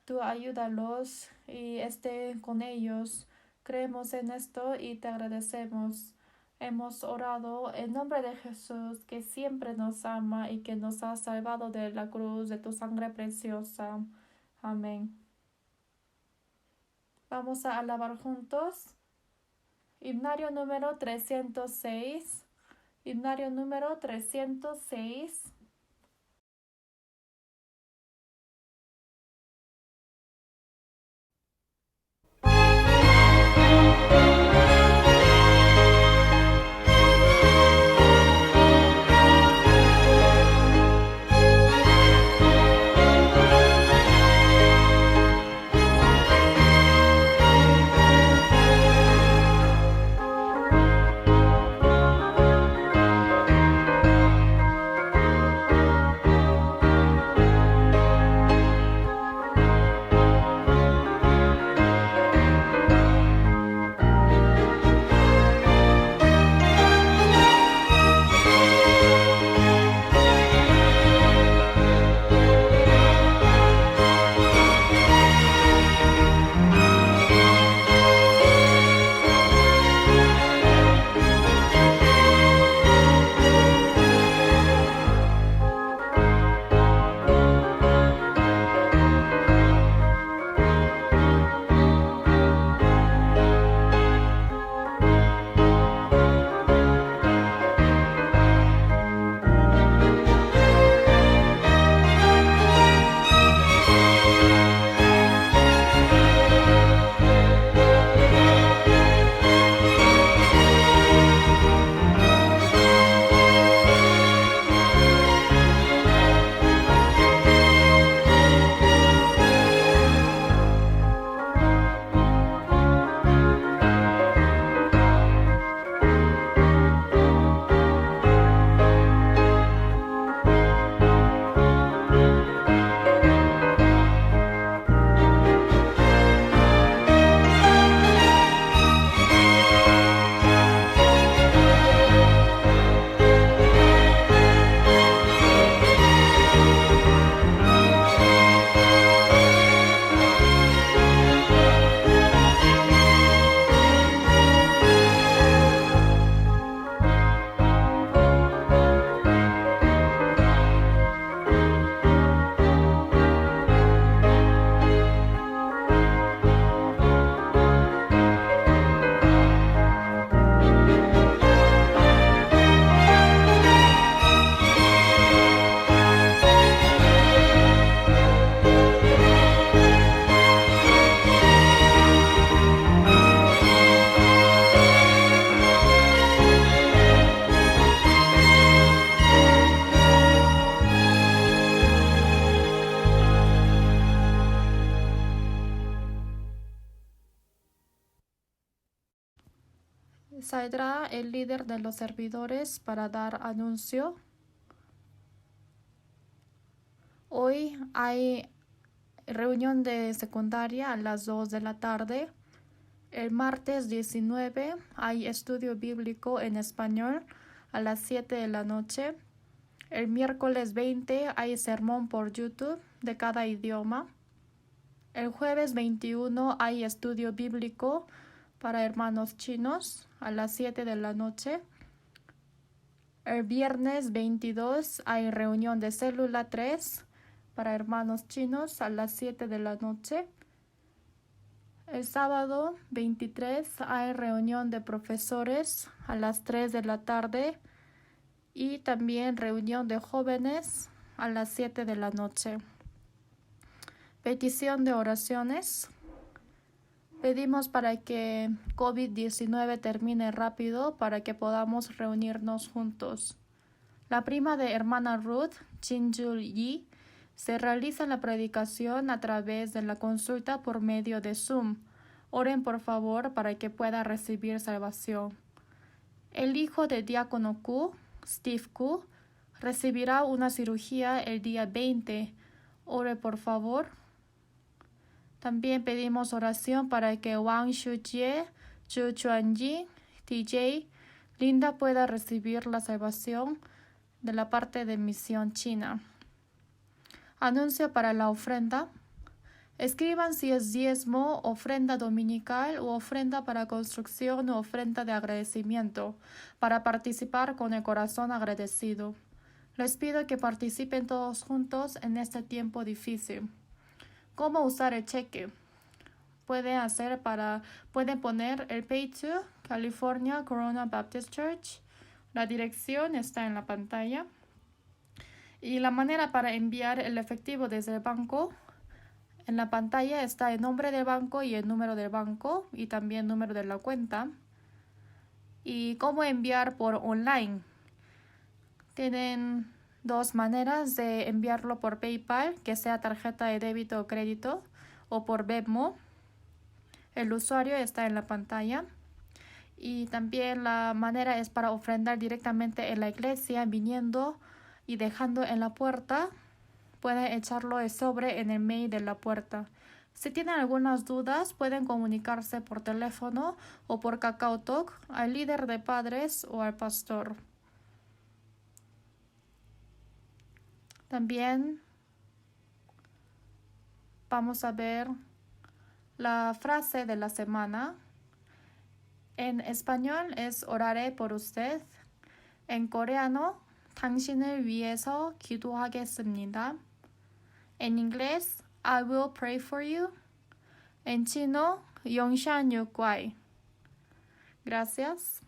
tú ayúdalos y esté con ellos. Creemos en esto y te agradecemos. Hemos orado en nombre de Jesús, que siempre nos ama y que nos ha salvado de la cruz de tu sangre preciosa. Amén. Vamos a alabar juntos. Himnario número 306. Himnario número 306. Saldrá el líder de los servidores para dar anuncio. Hoy hay reunión de secundaria a las 2 de la tarde. El martes 19 hay estudio bíblico en español a las 7 de la noche. El miércoles 20 hay sermón por YouTube de cada idioma. El jueves 21 hay estudio bíblico para hermanos chinos a las 7 de la noche. El viernes 22 hay reunión de célula 3 para hermanos chinos a las 7 de la noche. El sábado 23 hay reunión de profesores a las 3 de la tarde y también reunión de jóvenes a las 7 de la noche. Petición de oraciones. Pedimos para que COVID-19 termine rápido para que podamos reunirnos juntos. La prima de hermana Ruth, Jinjul Yi, se realiza la predicación a través de la consulta por medio de Zoom. Oren por favor para que pueda recibir salvación. El hijo de Diácono Q, Steve Q, recibirá una cirugía el día 20. Ore por favor. También pedimos oración para que Wang Shujie, Zhu Chuanji, TJ, Linda pueda recibir la salvación de la parte de Misión China. Anuncio para la ofrenda. Escriban si es diezmo, ofrenda dominical o ofrenda para construcción o ofrenda de agradecimiento, para participar con el corazón agradecido. Les pido que participen todos juntos en este tiempo difícil. ¿Cómo usar el cheque? Pueden poner el Pay to California Corona Baptist Church. La dirección está en la pantalla. Y la manera para enviar el efectivo desde el banco. En la pantalla está el nombre del banco y el número del banco y también el número de la cuenta. Y cómo enviar por online. Tienen dos maneras de enviarlo: por PayPal, que sea tarjeta de débito o crédito, o por Venmo. El usuario está en la pantalla. Y también la manera es para ofrendar directamente en la iglesia, viniendo y dejando en la puerta. Pueden echarlo el sobre en el mail de la puerta. Si tienen algunas dudas, pueden comunicarse por teléfono o por KakaoTalk al líder de padres o al pastor. También vamos a ver la frase de la semana. En español es oraré por usted. En coreano, 당신을 위해서 기도하겠습니다. En inglés, I will pray for you. En chino, Yongshan Yukwai. Gracias.